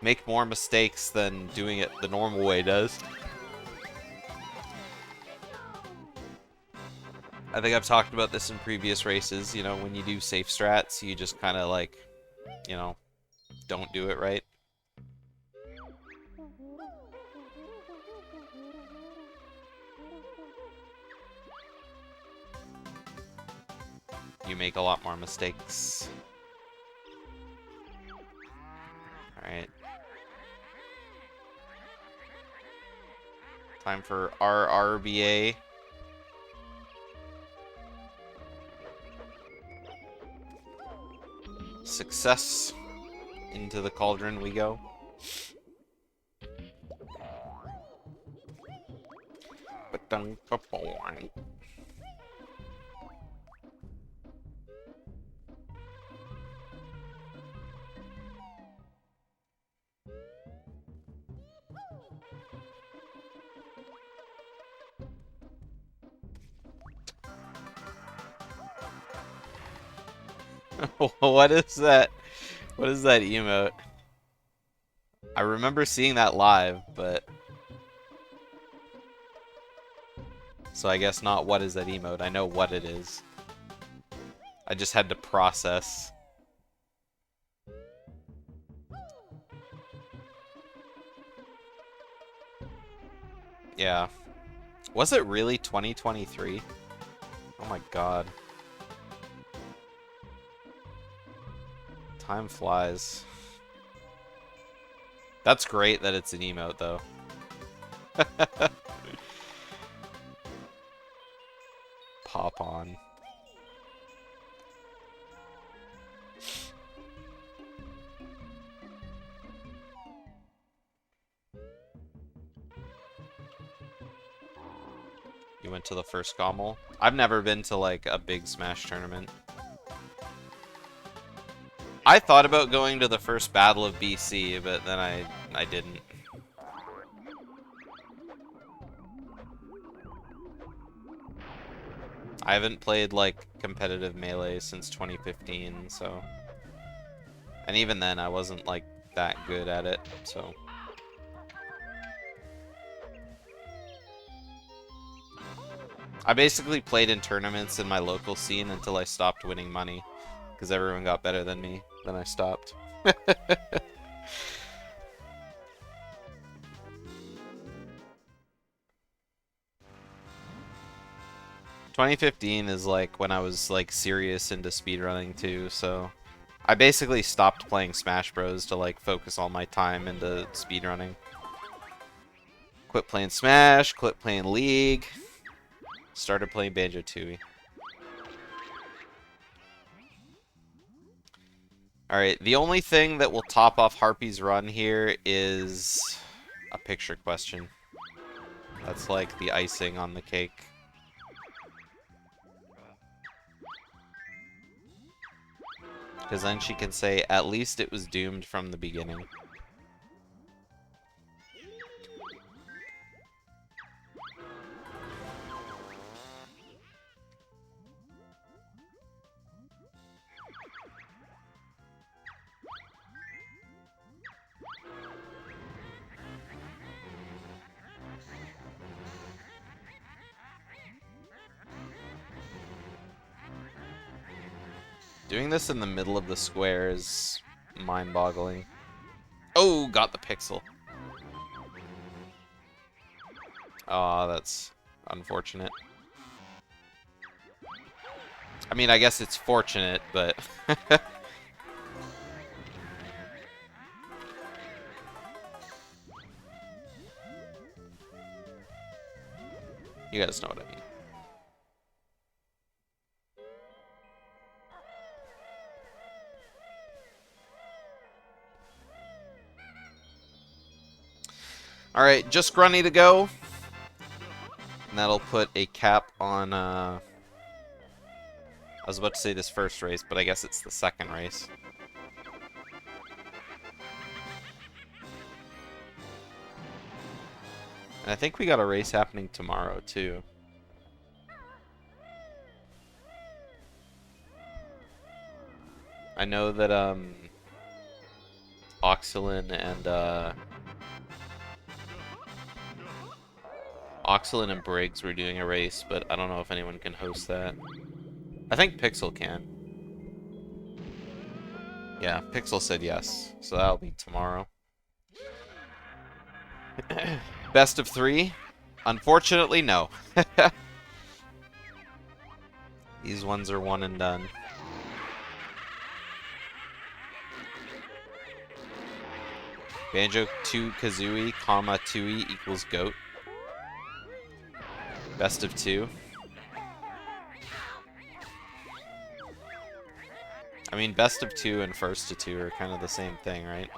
make more mistakes than doing it the normal way does. I think I've talked about this in previous races, you know, when you do safe strats, you just kind of like, you know, don't do it right. You make a lot more mistakes. Alright. Time for RRBA. Success. Into the cauldron we go. What is that? What is that emote? I remember seeing that live, but... So I guess not what is that emote. I know what it is. I just had to process. Yeah. Was it really 2023? Oh my god. Time flies. That's great that it's an emote, though. Pop on. You went to the first Gommel? I've never been to, like, a big Smash tournament. I thought about going to the first Battle of BC, but then I didn't. I haven't played, like, competitive Melee since 2015, so... And even then, I wasn't, like, that good at it, so... I basically played in tournaments in my local scene until I stopped winning money. Because everyone got better than me. Then I stopped. 2015 is like when I was like serious into speedrunning too, so I basically stopped playing Smash Bros to like focus all my time into speedrunning. Quit playing Smash, quit playing League, started playing Banjo-Tooie. Alright, the only thing that will top off Harpy's run here is a picture question. That's like the icing on the cake. Because then she can say, at least it was doomed from the beginning. Doing this in the middle of the square is mind-boggling. Oh, got the pixel. Aw, that's unfortunate. I mean, I guess it's fortunate, but... You guys know what I mean. Alright, just Grunny to go. And that'll put a cap on, I was about to say this first race, but I guess it's the second race. And I think we got a race happening tomorrow, too. I know that, Oxylin and Briggs were doing a race, but I don't know if anyone can host that. I think Pixel can. Yeah, Pixel said yes, so that'll be tomorrow. Best of 3? Unfortunately, no. These ones are one and done. Banjo-Kazooie, Tui equals GOAT. Best of 2. I mean, best of 2 and first to 2 are kind of the same thing, right?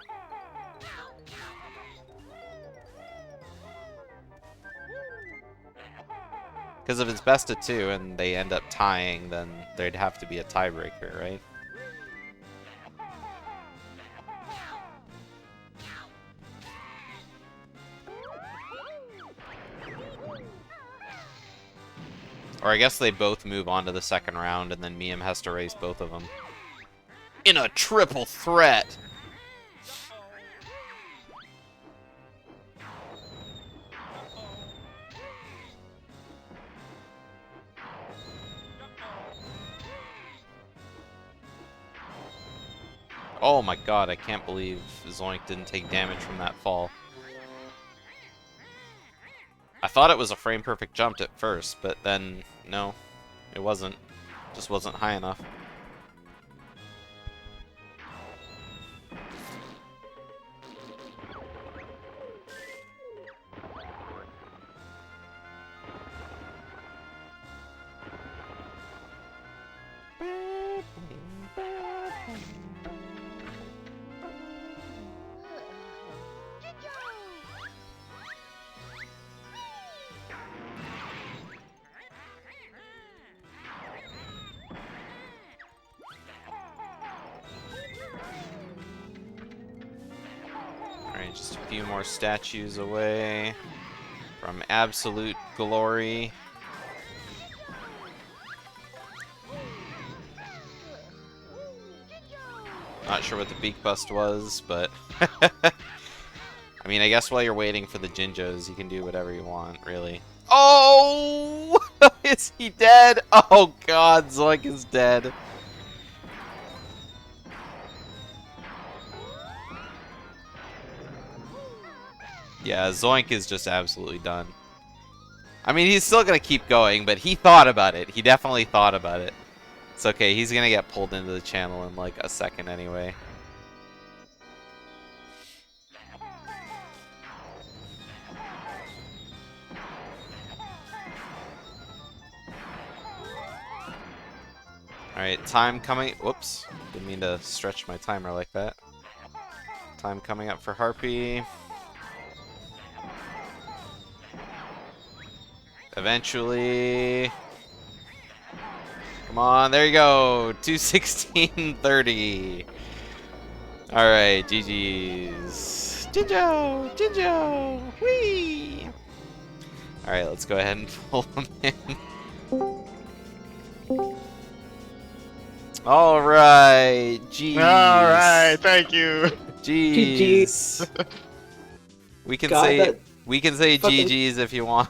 Because if it's best of 2 and they end up tying, then there'd have to be a tiebreaker, right? Or I guess they both move on to the second round, and then Miam has to race both of them. In a triple threat! Oh my god, I can't believe Zoink didn't take damage from that fall. I thought it was a frame-perfect jump at first, but then, no, it wasn't. Just wasn't high enough. Just a few more statues away from absolute glory. Not sure what the beak bust was, but I mean, I guess while you're waiting for the Jinjos, you can do whatever you want, really. Oh! Is he dead? Oh god, Zoink is dead. Yeah, Zoink is just absolutely done. I mean, he's still gonna keep going, but he thought about it. He definitely thought about it. It's okay, he's gonna get pulled into the channel in like a second anyway. Alright, time coming. Whoops. Didn't mean to stretch my timer like that. Time coming up for Harpy. Eventually. Come on, there you go. 2:16:30. Alright, GG's. Jinjo! Jinjo! Whee! Alright, let's go ahead and pull them in. Alright, GG's. Alright, thank you. GG's. We can God, say fucking... GG's if you want.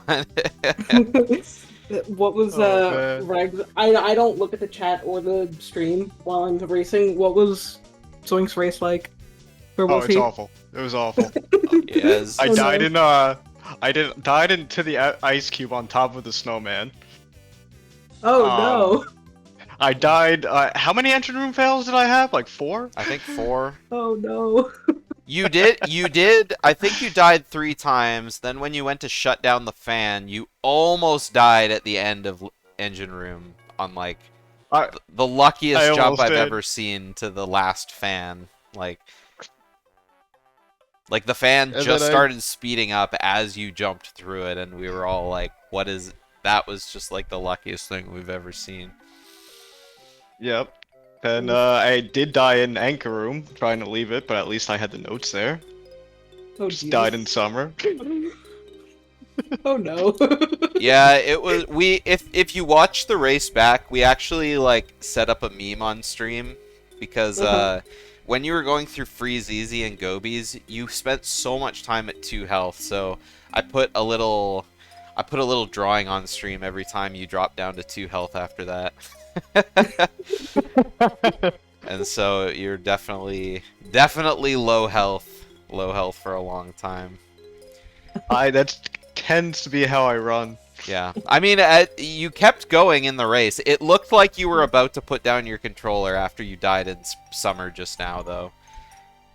What was Regs? I don't look at the chat or the stream while I'm racing. What was Zoink's race like? Where was it's he? awful. It was awful. Yes. I died in died into the ice cube on top of the snowman. Oh no. I died. How many engine room fails did I have? Like 4? I think 4. Oh no. You did. I think you died 3 times. Then when you went to shut down the fan, you almost died at the end of engine room on like the luckiest jump I've ever seen to the last fan. Like the fan and just started speeding up as you jumped through it, and we were all like, "What is?" That was just like the luckiest thing we've ever seen. Yep. And I did die in anchor room trying to leave it, but at least I had the notes there. Oh, just died in summer. Oh no. Yeah, it was if you watch the race back, we actually like set up a meme on stream because when you were going through Freeze Easy and Gobies, you spent so much time at 2 health, so I put a little drawing on stream every time you drop down to 2 health after that. And so you're definitely low health for a long time. That tends to be how I run. Yeah, I mean, you kept going in the race. It looked like you were about to put down your controller after you died in summer just now, though.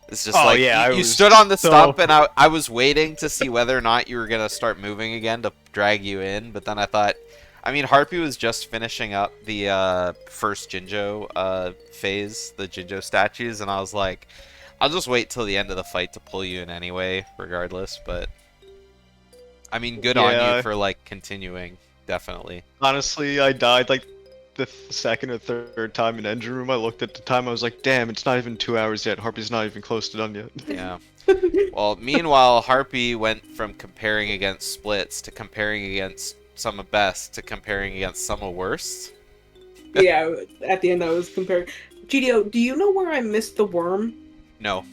It's just like, yeah, you stood on the stump, and I was waiting to see whether or not you were going to start moving again to drag you in, but then I thought, I mean, Harpy was just finishing up the first Jinjo phase, the Jinjo statues, and I was like, I'll just wait till the end of the fight to pull you in anyway, regardless, but... I mean, good on you for, like, continuing, definitely. Honestly, I died, like, the second or third time in engine room. I looked at the time, I was like, damn, it's not even 2 hours yet. Harpy's not even close to done yet. Yeah. Well, meanwhile, Harpy went from comparing against splits to comparing against some of best to comparing against some of worst. Yeah, at the end I was comparing. GDO, do you know where I missed the worm? No.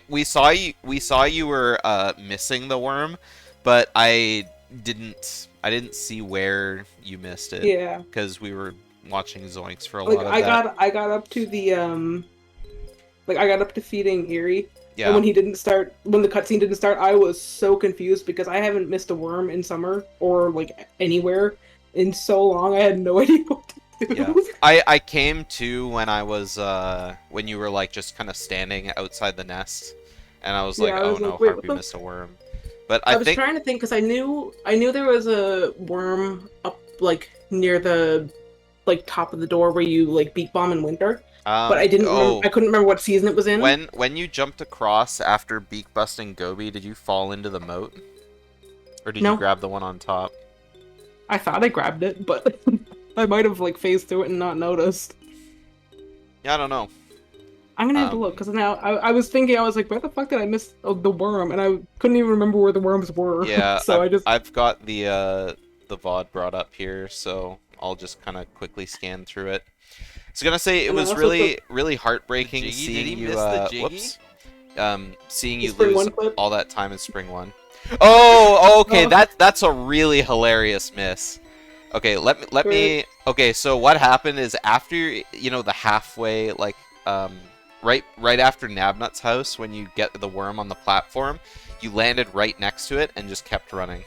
We saw you were missing the worm, but I didn't see where you missed it. Yeah. Because we were watching Zoinks for a Like, lot of that. I got up to the I got up to feeding Eerie. Yeah. And when the cutscene didn't start, I was so confused because I haven't missed a worm in summer or like anywhere in so long. I had no idea what to do. Yeah. I came to when I was when you were like just kind of standing outside the nest, and I was like, oh no, Harpy missed a worm. But I was trying to think because I knew there was a worm up like near the like top of the door where you like beat bomb in winter. But I didn't. I couldn't remember what season it was in. When you jumped across after beak busting Gobi, did you fall into the moat, or did you grab the one on top? I thought I grabbed it, but I might have like phased through it and not noticed. Yeah, I don't know. I'm gonna have to look because now I was thinking, I was like, where the fuck did I miss the worm? And I couldn't even remember where the worms were. Yeah, so I've got the VOD brought up here, so I'll just kind of quickly scan through it. I was gonna say it was really heartbreaking seeing you seeing you lose all that time in Spring 1. Oh, okay, that's a really hilarious miss. Okay, let me. Okay, so what happened is after the halfway like right after Nabnut's house, when you get the worm on the platform, you landed right next to it and just kept running.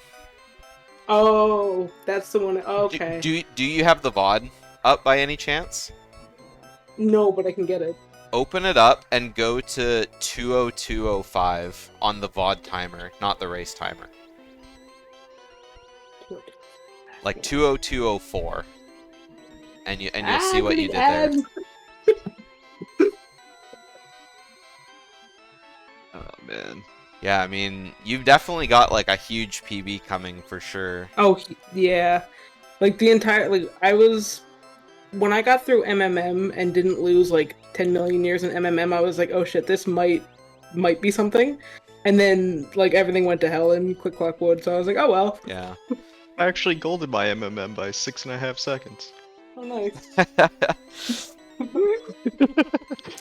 Oh, that's the one. Okay. Do you have the VOD up by any chance? No, but I can get it. Open it up and go to 20205 on the VOD timer, not the race timer. Like 20204. And you'll see what you did there. Oh man. Yeah, I mean, you've definitely got like a huge PB coming for sure. Oh yeah. Like the entire when I got through MMM and didn't lose like 10 million years in MMM, I was like, oh shit, this might be something. And then like everything went to hell in Quick Clock Wood, so I was like, oh well. Yeah. I actually golded my MMM by 6.5 seconds. Oh nice.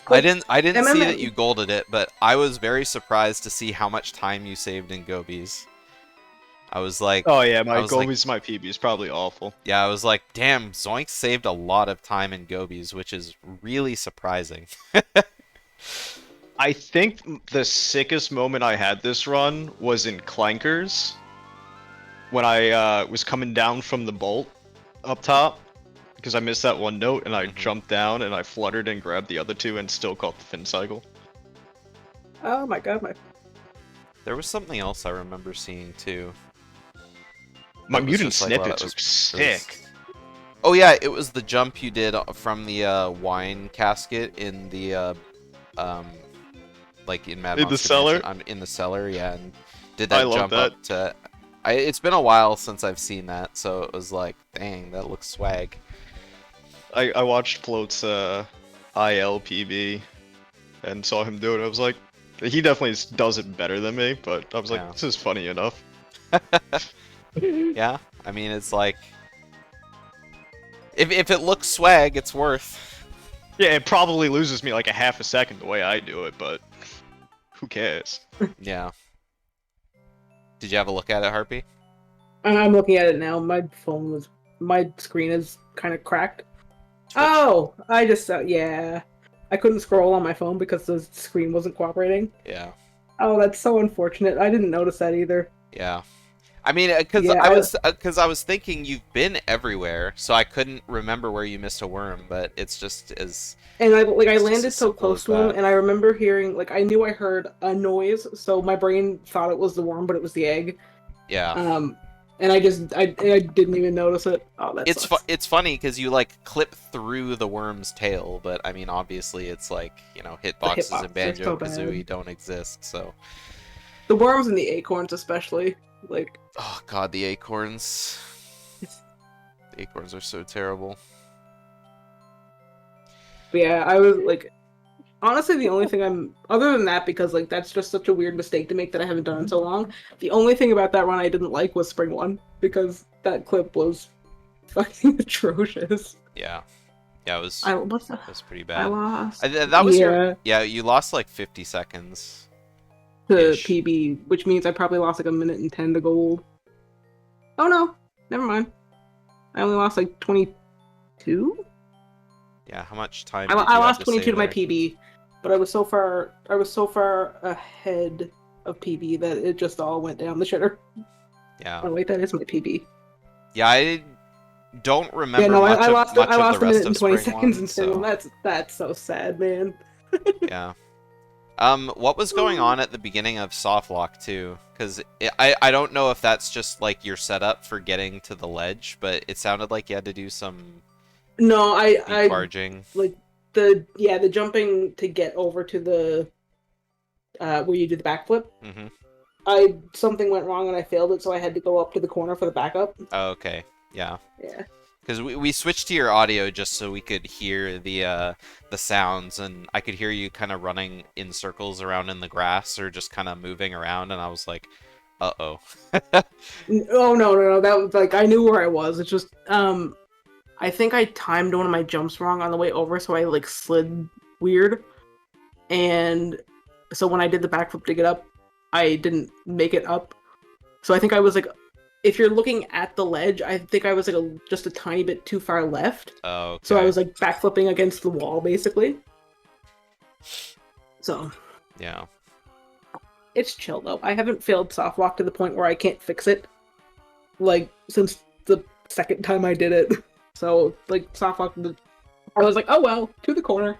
I didn't see that you golded it, but I was very surprised to see how much time you saved in Gobies. I was like, oh yeah, my Gobies, my PB is probably awful. Yeah, I was like, damn, Zoink saved a lot of time in Gobies, which is really surprising. I think the sickest moment I had this run was in Clankers, when I was coming down from the bolt up top, because I missed that one note, and I jumped down and I fluttered and grabbed the other two and still caught the fin cycle. Oh my god, There was something else I remember seeing too. My mutant snippets were sick. Oh yeah, it was the jump you did from the wine casket in the like in Mad In the cellar? In the cellar, yeah, and did that jump up to... it's been a while since I've seen that, so it was like, dang, that looks swag. I watched Float's ILPB and saw him do it. I was like, he definitely does it better than me, but I was like, this is funny enough. Yeah, I mean, it's like, if it looks swag, it's worth. Yeah, it probably loses me like a half a second the way I do it, but who cares? Yeah. Did you have a look at it, Harpy? I'm looking at it now. My screen is kind of cracked. Oh, I just yeah. I couldn't scroll on my phone because the screen wasn't cooperating. Yeah. Oh, that's so unfortunate. I didn't notice that either. Yeah. I mean, because Yeah, I was thinking you've been everywhere, so I couldn't remember where you missed a worm, but it's just as. And I it's just landed as so simple close as to him, that. and I remember hearing I knew I heard a noise, so my brain thought it was the worm, but it was the egg. Yeah. And I didn't even notice it. Oh, that sucks. It's funny because you like clip through the worm's tail, but I mean, obviously, it's like hitboxes in hitboxes are so Banjo-Kazooie bad. don't exist, so. The worms and the acorns, especially. Like, Oh God, the acorns. The acorns are so terrible. but yeah, I was honestly, the only thing other than that, because that's just such a weird mistake to make that I haven't done in so long. The only thing about that run I didn't like was Spring One because that clip was fucking atrocious. Yeah. Yeah, it was. What's the? It was pretty I bad. lost. That was your. Yeah, you lost like 50 seconds. To Ish. PB, which means I probably lost like 1:10 to gold. Oh no, never mind. I only lost like 22. Yeah, how much time? I did you lost have 22 to my there? PB, but I was so far ahead of PB that it just all went down the shitter. Yeah. Oh wait, that is my PB. Yeah, I don't remember Yeah, no, much I of lost much I of lost the a rest minute of and 20 Spring seconds 1, in so Spring. That's so sad, man. yeah. What was going on at the beginning of Softlock too? Because I don't know if that's just like your setup for getting to the ledge, but it sounded like you had to do some No, deep barging. like the jumping to get over to the where you do the backflip. Mm-hmm. Something went wrong and I failed it, so I had to go up to the corner for the backup. Oh, okay. Yeah. Yeah. Because we switched to your audio just so we could hear the sounds, and I could hear you kind of running in circles around in the grass or just kind of moving around, and I was like, uh-oh. Oh no, that was I knew where I was. It's just I think I timed one of my jumps wrong on the way over, so I slid weird, and so when I did the backflip to get up, I didn't make it up. So I think I was if you're looking at the ledge, I think I was just a tiny bit too far left. Oh, okay. So I was backflipping against the wall, basically. So yeah, it's chill though. I haven't failed softwalk to the point where I can't fix it. Since the second time I did it. So softwalk, I was oh well, to the corner.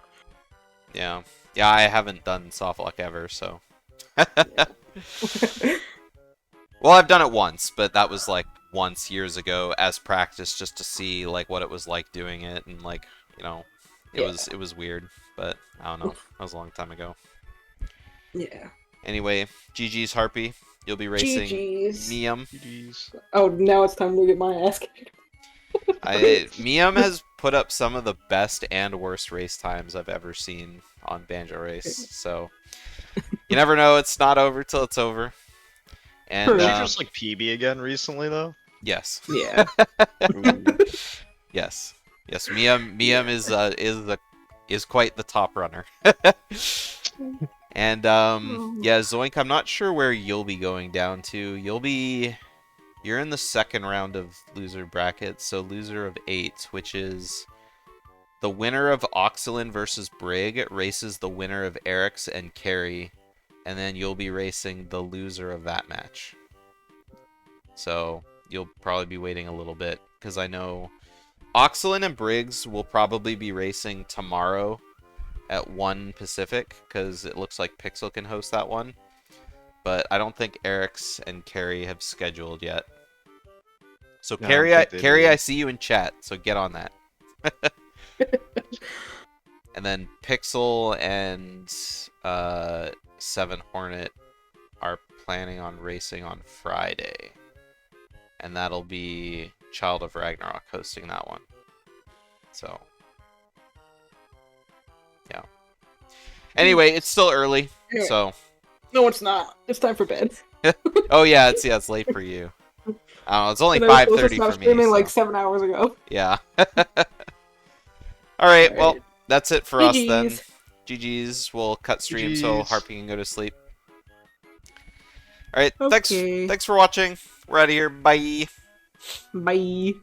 yeah, I haven't done Softlock ever, so. Well, I've done it once, but that was once years ago as practice, just to see what it was like doing it, and it was weird, but I don't know. That was a long time ago. Yeah. Anyway, GG's Harpy. You'll be racing GG's. Miam. Oh, now it's time to get my ass kicked. Miam has put up some of the best and worst race times I've ever seen on Banjo Race, so you never know. It's not over till it's over. And Did you just PB again recently though? Yes. Yeah. Yes. Miam is quite the top runner. And yeah, Zoink, I'm not sure where you'll be going down to. You're in the second round of loser brackets, so loser of 8, which is the winner of Oxalin versus Brig races the winner of Eric's and Carrie, and then you'll be racing the loser of that match. So you'll probably be waiting a little bit, because I know Oxalin and Briggs will probably be racing tomorrow at 1 Pacific, because it looks like Pixel can host that one. But I don't think Eric's and Carrie have scheduled yet. So No, Carrie, I don't think they did. I see you in chat, so get on that. And then Pixel and 7 Hornet are planning on racing on Friday. And that'll be Child of Ragnarok hosting that one. So, yeah. Anyway, it's still early, so... No, it's not. It's time for bed. Oh yeah, it's late for you. It's only And I was supposed to 5:30 stop for me. streaming So. 7 hours ago. Yeah. All right. Well, that's it for us then. GGs. GG's. We'll cut stream so GGs. Harpy can go to sleep. Alright, Okay. thanks for watching. We're out of here. Bye. Bye.